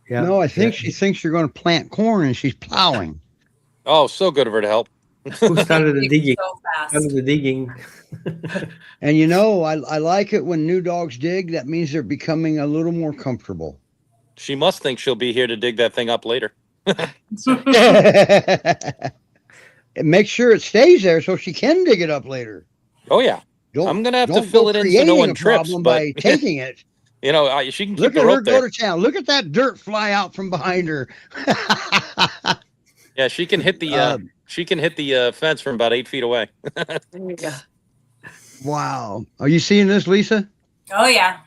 Yeah. no, I think yeah. she thinks you're going to plant corn and she's plowing. Oh, so good of her to help. Who started the They digging? so fast. Started the digging. And you know, I like it when new dogs dig. That means they're becoming a little more comfortable. She must think she'll be here to dig that thing up later. Make sure it stays there so she can dig it up later. Oh yeah, Don't, I'm gonna have to don't fill go it in so creating no one a trips. problem But by taking it. you know, she can keep Look the at her rope go there. to town. Look at that dirt fly out from behind her. Yeah, she can hit the fence from about 8 feet away. There you go. Wow. Are you seeing this, Lisa? Oh yeah.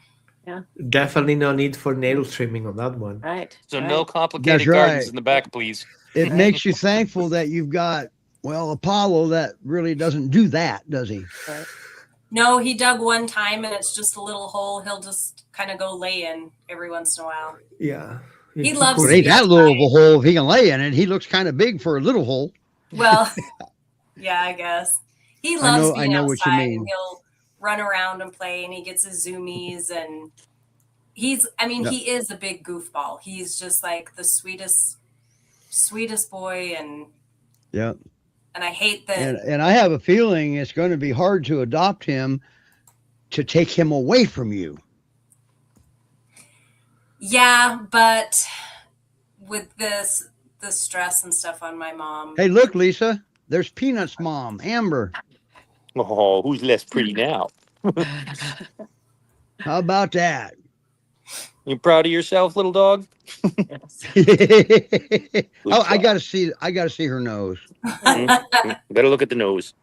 Definitely no need for nail trimming on that one. Right. So right. no complicated That's gardens right. in the back, please. It makes you thankful that you've got, well, Apollo that really doesn't do that, does he? Right. No, he dug one time and it's just a little hole. He'll just kind of go lay in every once in a while. Yeah. He loves But to ain't be that little of outside. a hole if he can lay in it. He looks kind of big for a little hole. Well, yeah, I guess. He I loves know being what you outside mean. and he'll run around and play and he gets his zoomies and he is a big goofball. He's just like the sweetest boy and Yeah. I hate that. And I have a feeling it's going to be hard to adopt him to take him away from you. Yeah, but with the stress and stuff on my mom. Hey, look, Lisa, there's Peanut's mom, Amber. Oh, who's less pretty now? How about that? You proud of yourself, little dog? Oh, I gotta see her nose. Better look at the nose.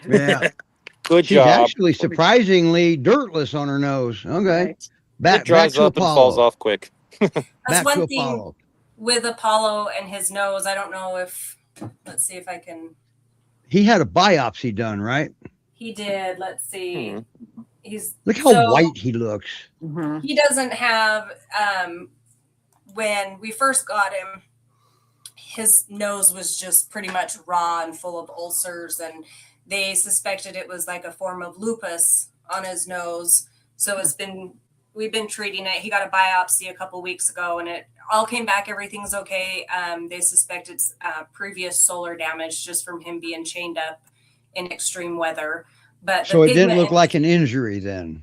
Yeah. Good She's job. actually surprisingly dirtless on her nose. Okay. Right. Back It dries to up and falls Apollo. off quick. That's Back to one thing Apollo. with Apollo and his nose. I don't know if let's see if I can. He had a biopsy done, right? He did. Let's see. Hmm. He's Look how white he looks. Mhm. He doesn't have. When we first got him, his nose was just pretty much raw and full of ulcers, and they suspected it was like a form of lupus on his nose. So we've been treating it. He got a biopsy a couple weeks ago, and it all came back. Everything's okay. They suspected previous solar damage just from him being chained up in extreme weather. But So the it didn't pigment look like an injury then.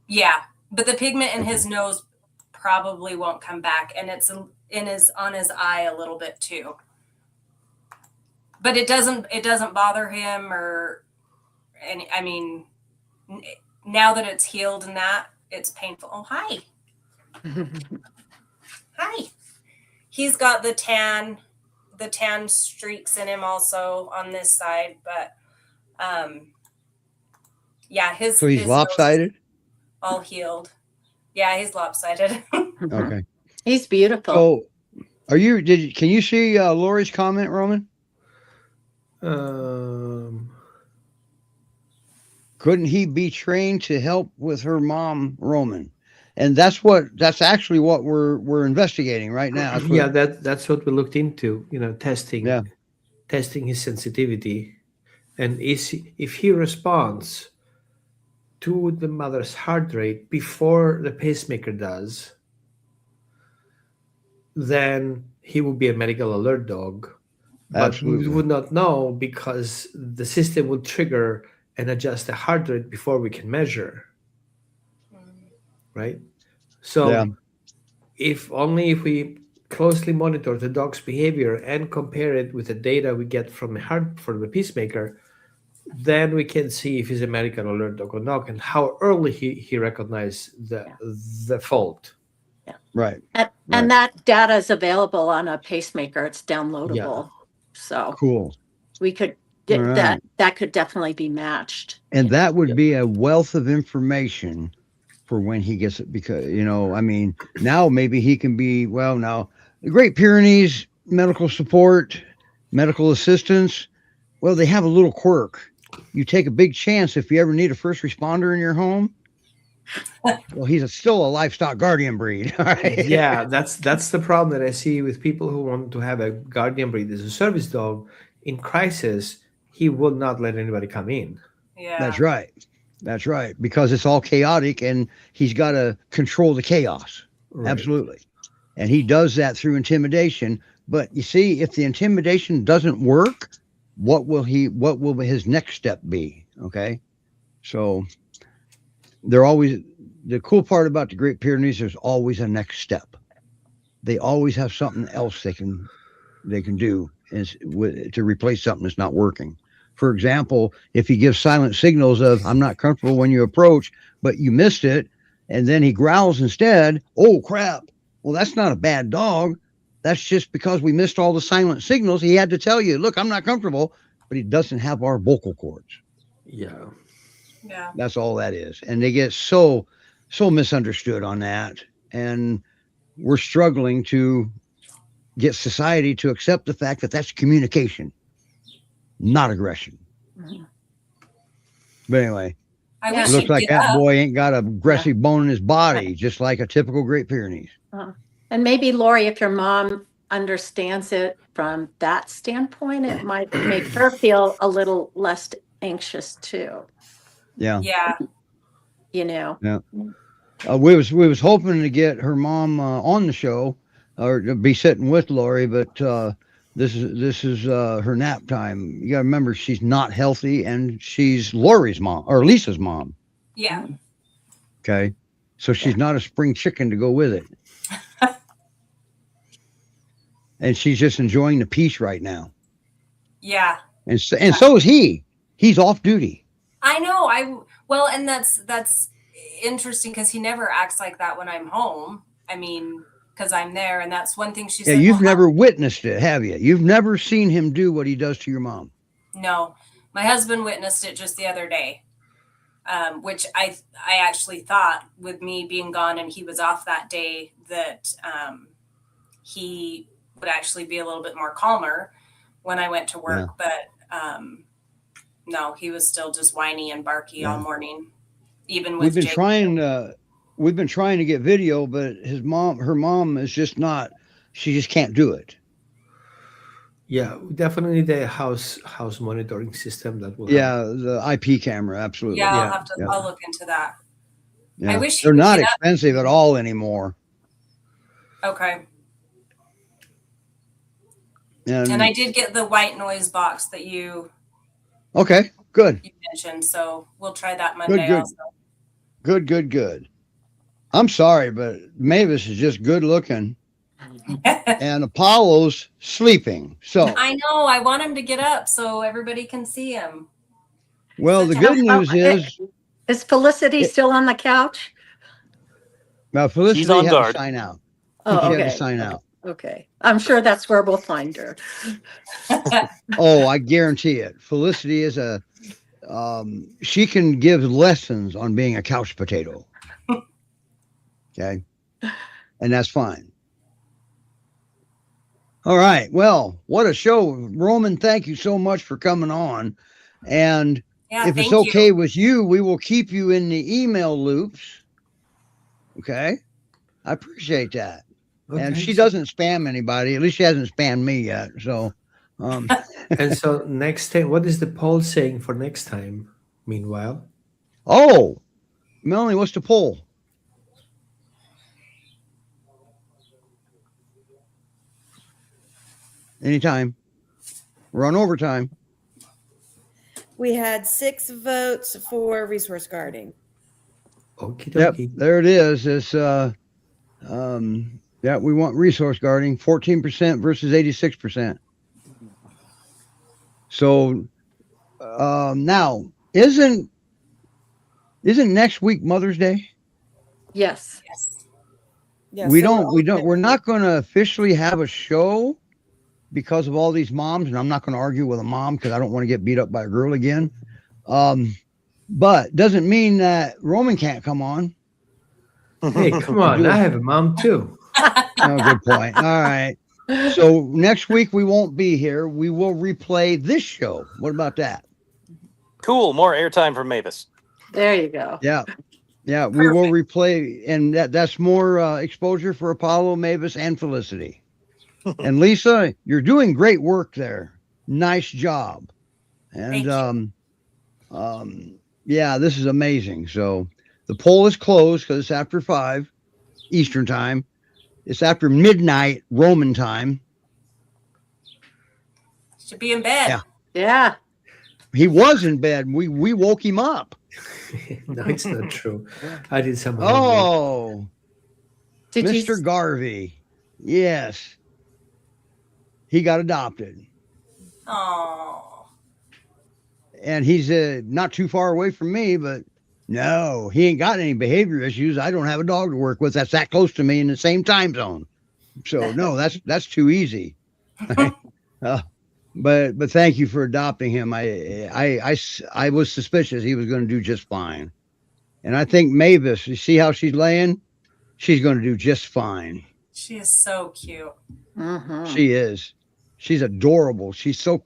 Yeah, but the pigment in his nose probably won't come back, and it's on his eye a little bit too. But it doesn't bother him now that it's healed and that it's painful. Oh, hi. Hi. He's got the tan streaks in him also on this side, but yeah, So he's his nose is lopsided? all healed. Yeah, he's lopsided. Okay. He's beautiful. So can you see Lori's comment, Roman? Couldn't he be trained to help with her mom, Roman? And that's actually what we're investigating right now. That's what- Yeah, that's what we looked into. Testing. Yeah. Testing his sensitivity, and if he responds to the mother's heart rate before the pacemaker does, then he would be a medical alert dog. But Absolutely. we would not know because the system would trigger and adjust the heart rate before we can measure. Right? So Yeah. if we closely monitor the dog's behavior and compare it with the data we get from the pacemaker, then we can see if he's a medical alert dog or not, and how early he recognized the fault. Right. And that data is available on a pacemaker. It's downloadable. So Cool. we could All right. that could definitely be matched. And that would be a wealth of information for when he gets it, because, now maybe he can be, now the Great Pyrenees medical support, medical assistance, they have a little quirk. you take a big chance if you ever need a first responder in your home. Well, he's still a livestock guardian breed. All right. Yeah, that's the problem that I see with people who want to have a guardian breed as a service dog. In crisis, he will not let anybody come in. Yeah. That's right. That's right. Because it's all chaotic and he's got to control the chaos. Right. Absolutely. And he does that through intimidation. But you see, if the intimidation doesn't work, what will his next step be? Okay. So the cool part about the Great Pyrenees, there's always a next step. They always have something else they can do to replace something that's not working. For example, if he gives silent signals of "I'm not comfortable" when you approach, but you missed it, and then he growls instead, "Oh crap!" Well, that's not a bad dog. That's just because we missed all the silent signals. He had to tell you, "Look, I'm not comfortable," but he doesn't have our vocal cords. Yeah. Yeah. That's all that is, and they get so misunderstood on that, and we're struggling to get society to accept the fact that that's communication, not aggression. Mhm. But anyway, I Yeah. wish it looks he'd like get that up. boy ain't got a aggressive bone in his body, just like a typical Great Pyrenees. And maybe, Lori, if your mom understands it from that standpoint, it might make her feel a little less anxious too, Yeah. Yeah. you know? We was hoping to get her mom on the show or to be sitting with Lori, but this is her nap time. You got to remember she's not healthy, and she's Lori's mom or Lisa's mom. Yeah. Okay, so she's not a spring chicken to go with it, and she's just enjoying the peace right now. Yeah. And so is he. He's off duty. I know. Well, and that's interesting because he never acts like that when I'm home. I mean, because I'm there, and that's one thing she Yeah, said. you've "Well, never witnessed it, have you? You've never seen him do what he does to your mom. No, my husband witnessed it just the other day, which I actually thought with me being gone and he was off that day that he would actually be a little bit more calmer when I went to work. But no, he was still just whiny and barky all morning, even with We've been Jake. trying to get video, but her mom is just not. She just can't do it. Yeah, definitely the house monitoring system that will help. Yeah, the IP camera, absolutely. Yeah, Yeah. I'll look into that. Yeah. I wish he they're would not get up. expensive at all anymore. Okay. And I did get the white noise box that you okay, good. mentioned, so we'll try that Monday good. also. Good. I'm sorry, but Mavis is just good looking, and Apollo's sleeping. So, I know. I want him to get up so everybody can see him. well, the good news Is Felicity still on the couch? Felicity She's on had guard. to sign out. Oh, She had to okay. sign out. Okay. I'm sure that's where we'll find her. Oh, I guarantee it. Felicity is she can give lessons on being a couch potato. Okay. And that's fine. All right. Well, what a show. Roman, thank you so much for coming on. And Yeah, if it's thank okay you. with you, we will keep you in the email loops. Okay. I appreciate that. And Okay. she doesn't spam anybody. At least she hasn't spammed me yet. So, And so next time, what is the poll saying for next time? Meanwhile, oh, Melanie, what's the poll? Anytime. We're on overtime. We had 6 votes for resource guarding. okie Yep, dokie. there it is. It's yeah, we want resource guarding, 14% versus 86%. So now isn't next week Mother's Day? Yes. Yes. Yeah, we're not going to officially have a show because of all these moms, and I'm not going to argue with a mom because I don't want to get beat up by a girl again. But doesn't mean that Roman can't come on. Hey, come on! I have a mom too. Oh, good point. All right. So next week we won't be here. We will replay this show. What about that? Cool. More airtime for Mavis. There you go. Yeah. Yeah. We will replay, and that's more exposure for Apollo, Mavis, and Felicity. And Lisa, you're doing great work there. Nice job. And Thank you. yeah, this is amazing. So the poll is closed because it's after 5 Eastern time. It's after midnight Roman time. Should be in bed. Yeah. Yeah. He was in bed. We woke him up. No, it's not true. I did some homework. Oh, Did Mr. you? Garvey. Yes. He got adopted. Oh. And he's not too far away from me, but no, he ain't got any behavior issues. I don't have a dog to work with that's that close to me in the same time zone. So no, that's too easy. But thank you for adopting him. I was suspicious he was going to do just fine. And I think Mavis, you see how she's laying? She's going to do just fine. She is so cute. Mhm. She is. She's adorable. She's so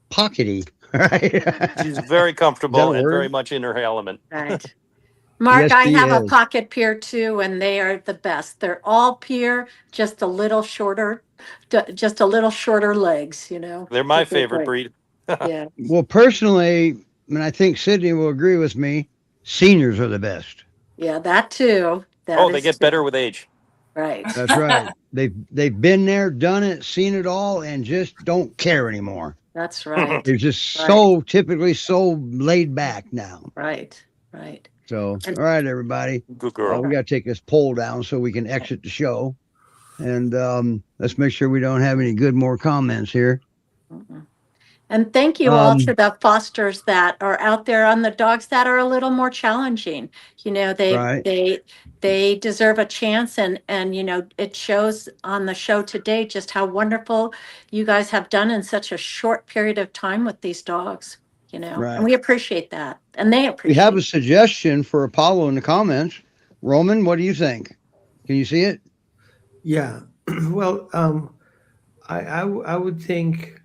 pockety. Right? She's very comfortable Is that a and word? very much in her element. Right. Mark, Yes, I she have a is. pocket pier too, and they are the best. They're all pier, just a little shorter, just a little shorter legs, you know. They're my But they're favorite great. breed. Yeah. Well, personally, and I think Sydney will agree with me, seniors are the best. Yeah, that too. That Oh, they is get too. better with age. Right. That's right. They've been there, done it, seen it all, and just don't care anymore. That's right. They're just so typically so laid back now. Right. Right. So, all right, everybody. Good girl. We got to take this poll down so we can exit the show. And let's make sure we don't have any more comments here. Mhm. And thank you all Um, to the fosters that are out there on the dogs that are a little more challenging. You know, Right. they deserve a chance, and you know, it shows on the show today just how wonderful you guys have done in such a short period of time with these dogs. You know, Right. and we appreciate that, and they We appreciate have a it. suggestion for Apollo in the comments. Roman, what do you think? Can you see it? Yeah. Well, I would think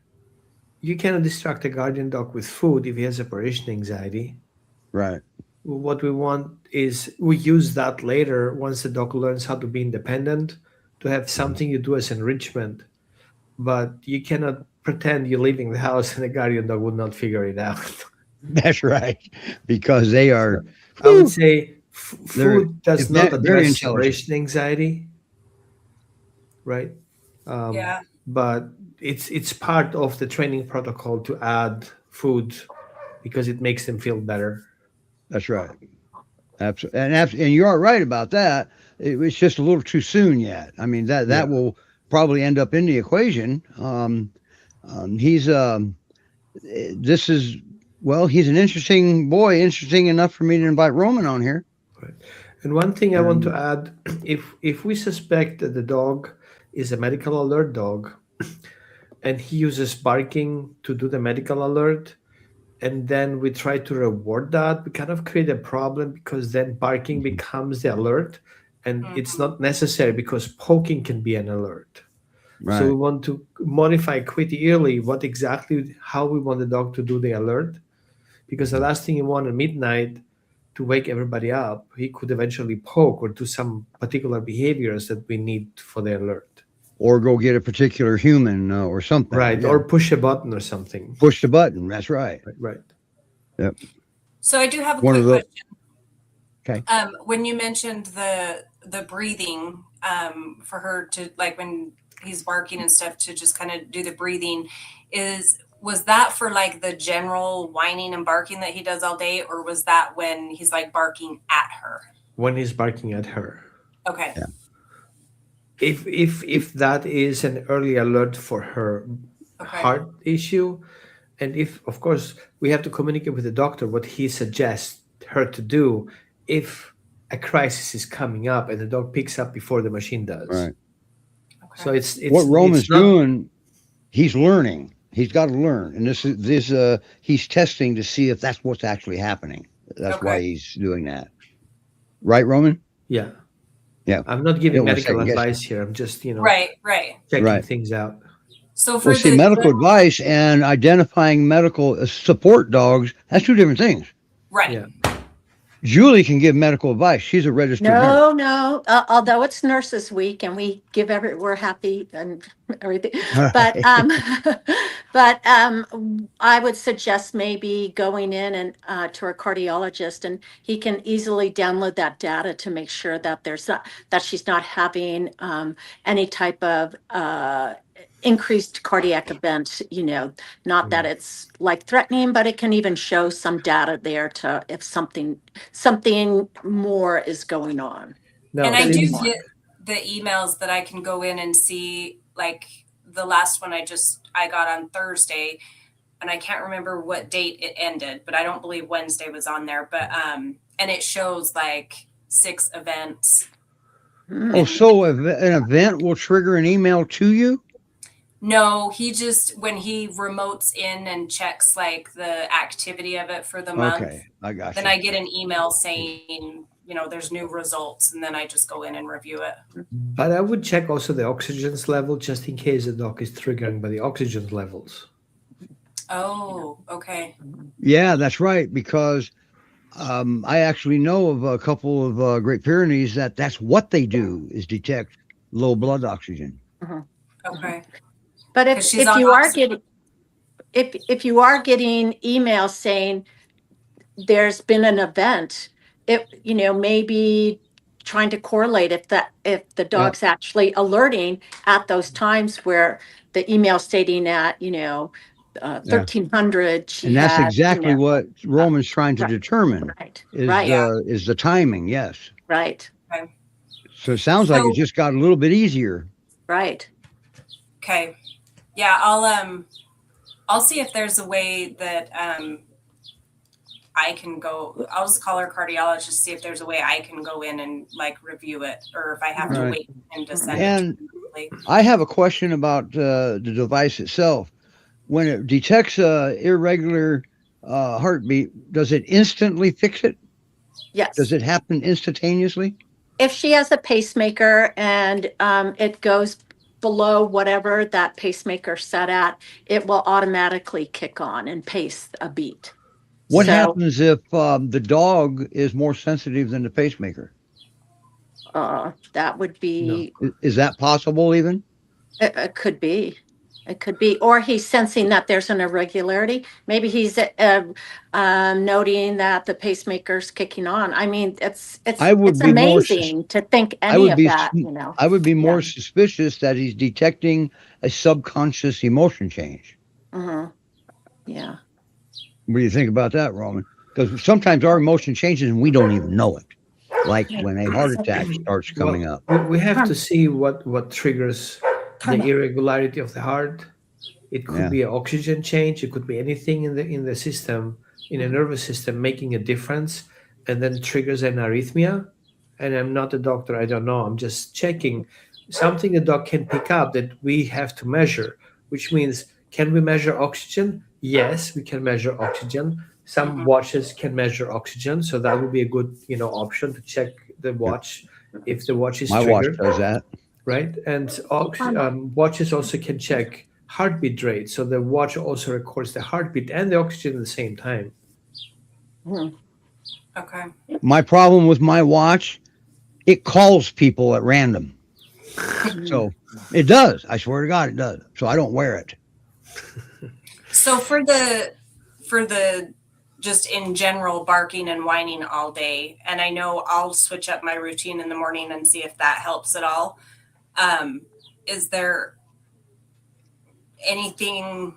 you cannot distract a guardian dog with food if he has separation anxiety. Right. What we want is we use that later once the dog learns how to be independent to have something you do as enrichment. But you cannot pretend you're leaving the house and the guardian dog would not figure it out. That's right. Because they are, I would say They're food does ve- not very address intelligent. separation anxiety, right? Yeah. But it's part of the training protocol to add food because it makes them feel better. that's right. Absolutely. And you are right about that. It's just a little too soon yet. I mean, that Yeah. will probably end up in the equation. He's he's an interesting boy, interesting enough for me to invite Roman on here. And one thing I want to add, if we suspect that the dog is a medical alert dog and he uses barking to do the medical alert, and then we try to reward that, we kind of create a problem because then barking becomes the alert and it's not necessary because poking can be an alert. Right. So we want to modify pretty early how we want the dog to do the alert, because the last thing you want at midnight to wake everybody up, he could eventually poke or do some particular behaviors that we need for the alert. Or go get a particular human or something. Right. Yeah. Or push a button or something. Push the button. That's right. Right. Yep. So I do have a One of quick those- question. Okay. When you mentioned the breathing, for her to, like, when he's barking and stuff, to just kind of do the breathing, was that for like the general whining and barking that he does all day, or was that when he's like barking at her? When he's barking at her. Okay. Yeah. If that is an early alert for her Okay. heart issue, and if, of course, we have to communicate with the doctor what he suggests her to do if a crisis is coming up and the dog picks up before the machine does. Right. Okay. So it's What Roman's it's not- doing, he's learning. He's got to learn. And he's testing to see if that's what's actually happening. That's why Okay. he's doing that. Right, Roman? Yeah. Yeah. I'm not giving Don't wanna medical second guess. advice here. I'm just, Right. checking Right. things out. So Well, for see, the medical advice and identifying medical support dogs, that's two different things. right. Yeah. Julie can give medical advice. She's a registered nurse. No. Although it's Nurses Week and we're happy and everything, but but I would suggest maybe going in and to a cardiologist, and he can easily download that data to make sure that that she's not having any type of increased cardiac event. Not that it's life threatening, but it can even show some data there to if something more is going on. Now, And I do since- get the emails that I can go in and see, like the last one I got on Thursday, and I can't remember what date it ended, but I don't believe Wednesday was on there. But and it shows like 6 events. Oh, so an event will trigger an email to you? No, he just when he remotes in and checks like the activity of it for the month, Okay, I got then you. I get an email saying, there's new results, and then I just go in and review it. But I would check also the oxygen level just in case the dog is triggering by the oxygen levels. Oh, okay. Yeah, that's right. Because I actually know of a couple of Great Pyrenees that's what they do is detect low blood oxygen. Okay. But 'Cause if she's on you are oxygen. getting if you are getting emails saying there's been an event, maybe trying to correlate if the dog's actually alerting at those times where the email stating at 1300 she And that's had, exactly what Roman's trying to right, determine right, is right, is the timing. Yes. right, So it sounds like it So- just got a little bit easier. right. Okay. Yeah, I'll see if there's a way that I can go. I'll just call our cardiologist, see if there's a way I can go in and like review it, or if I have to Right. wait for him to send And it to me. I have a question about the device itself. When it detects a irregular heartbeat, does it instantly fix it? Yes. Does it happen instantaneously? If she has a pacemaker and it goes below whatever that pacemaker set at, it will automatically kick on and pace a beat. What So, happens if the dog is more sensitive than the pacemaker? that would be, Is that possible even? it could be. It could be, or he's sensing that there's an irregularity. Maybe he's noting that the pacemaker's kicking on. I mean, it's I would it's be more amazing to think I any would of be that, I would be more Yeah. suspicious that he's detecting a subconscious emotion change. Mhm. Yeah. What do you think about that, Roman? Because sometimes our emotion changes and we don't even know it. Like when a heart attack starts coming up. We have to see what triggers the irregularity of the heart. It could Yeah. be an oxygen change. It could be anything in the system, in the nervous system, making a difference, and then triggers an arrhythmia. And I'm not a doctor. I don't know. I'm just checking something a dog can pick up that we have to measure. Which means, can we measure oxygen? Yes, we can measure oxygen. Some watches can measure oxygen, so that would be a good option to check the watch if the watch is My watch triggered. does that. Right, and watches also can check heartbeat rate, so the watch also records the heartbeat and the oxygen at the same time. Okay. My problem with my watch, it calls people at random. So it does. I swear to God, it does. So I don't wear it. So for the just in general barking and whining all day, and I know I'll switch up my routine in the morning and see if that helps at all. Is there anything?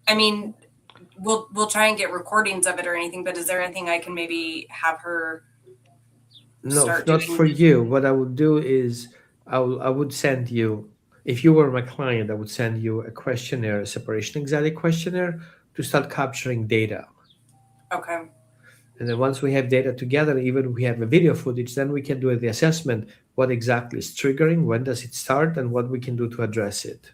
I mean, we'll try and get recordings of it or anything, but is there anything I can maybe have her No, start not doing? for you. What I would do is I would send you, if you were my client, I would send you a questionnaire, a separation anxiety questionnaire to start capturing data. Okay. And then once we have data together, even if we have a video footage, then we can do the assessment. What exactly is triggering? When does it start? And what we can do to address it.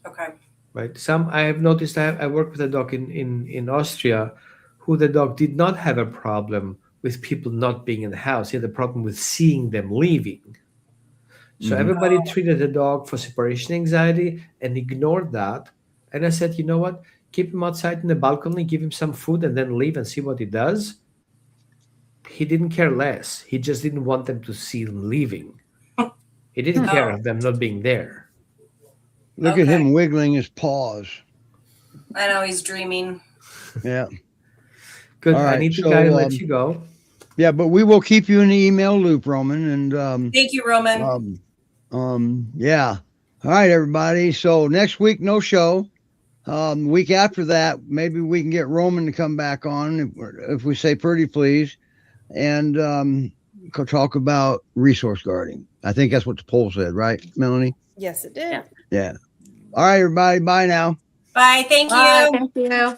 Okay. Right. I have noticed I worked with a dog in Austria who the dog did not have a problem with people not being in the house. He had a problem with seeing them leaving. So Mhm. everybody Oh. treated the dog for separation anxiety and ignored that. And I said, you know what? Keep him outside in the balcony, give him some food, and then leave and see what he does. He didn't care less. He just didn't want them to see him leaving. He didn't care Oh. of them not being there. Look at Okay. him wiggling his paws. I know he's dreaming. Yeah. Good. All I right, need to so, guys let you go. Yeah, but we will keep you in the email loop, Roman. And Thank you, Roman. yeah. All right, everybody. So next week, no show. Week after that, maybe we can get Roman to come back on if we say pretty please, and talk about resource guarding. I think that's what the poll said, right, Melanie? Yes, it did. Yeah. Yeah. All right, everybody. Bye now. Bye. Thank Bye. you. Thank you.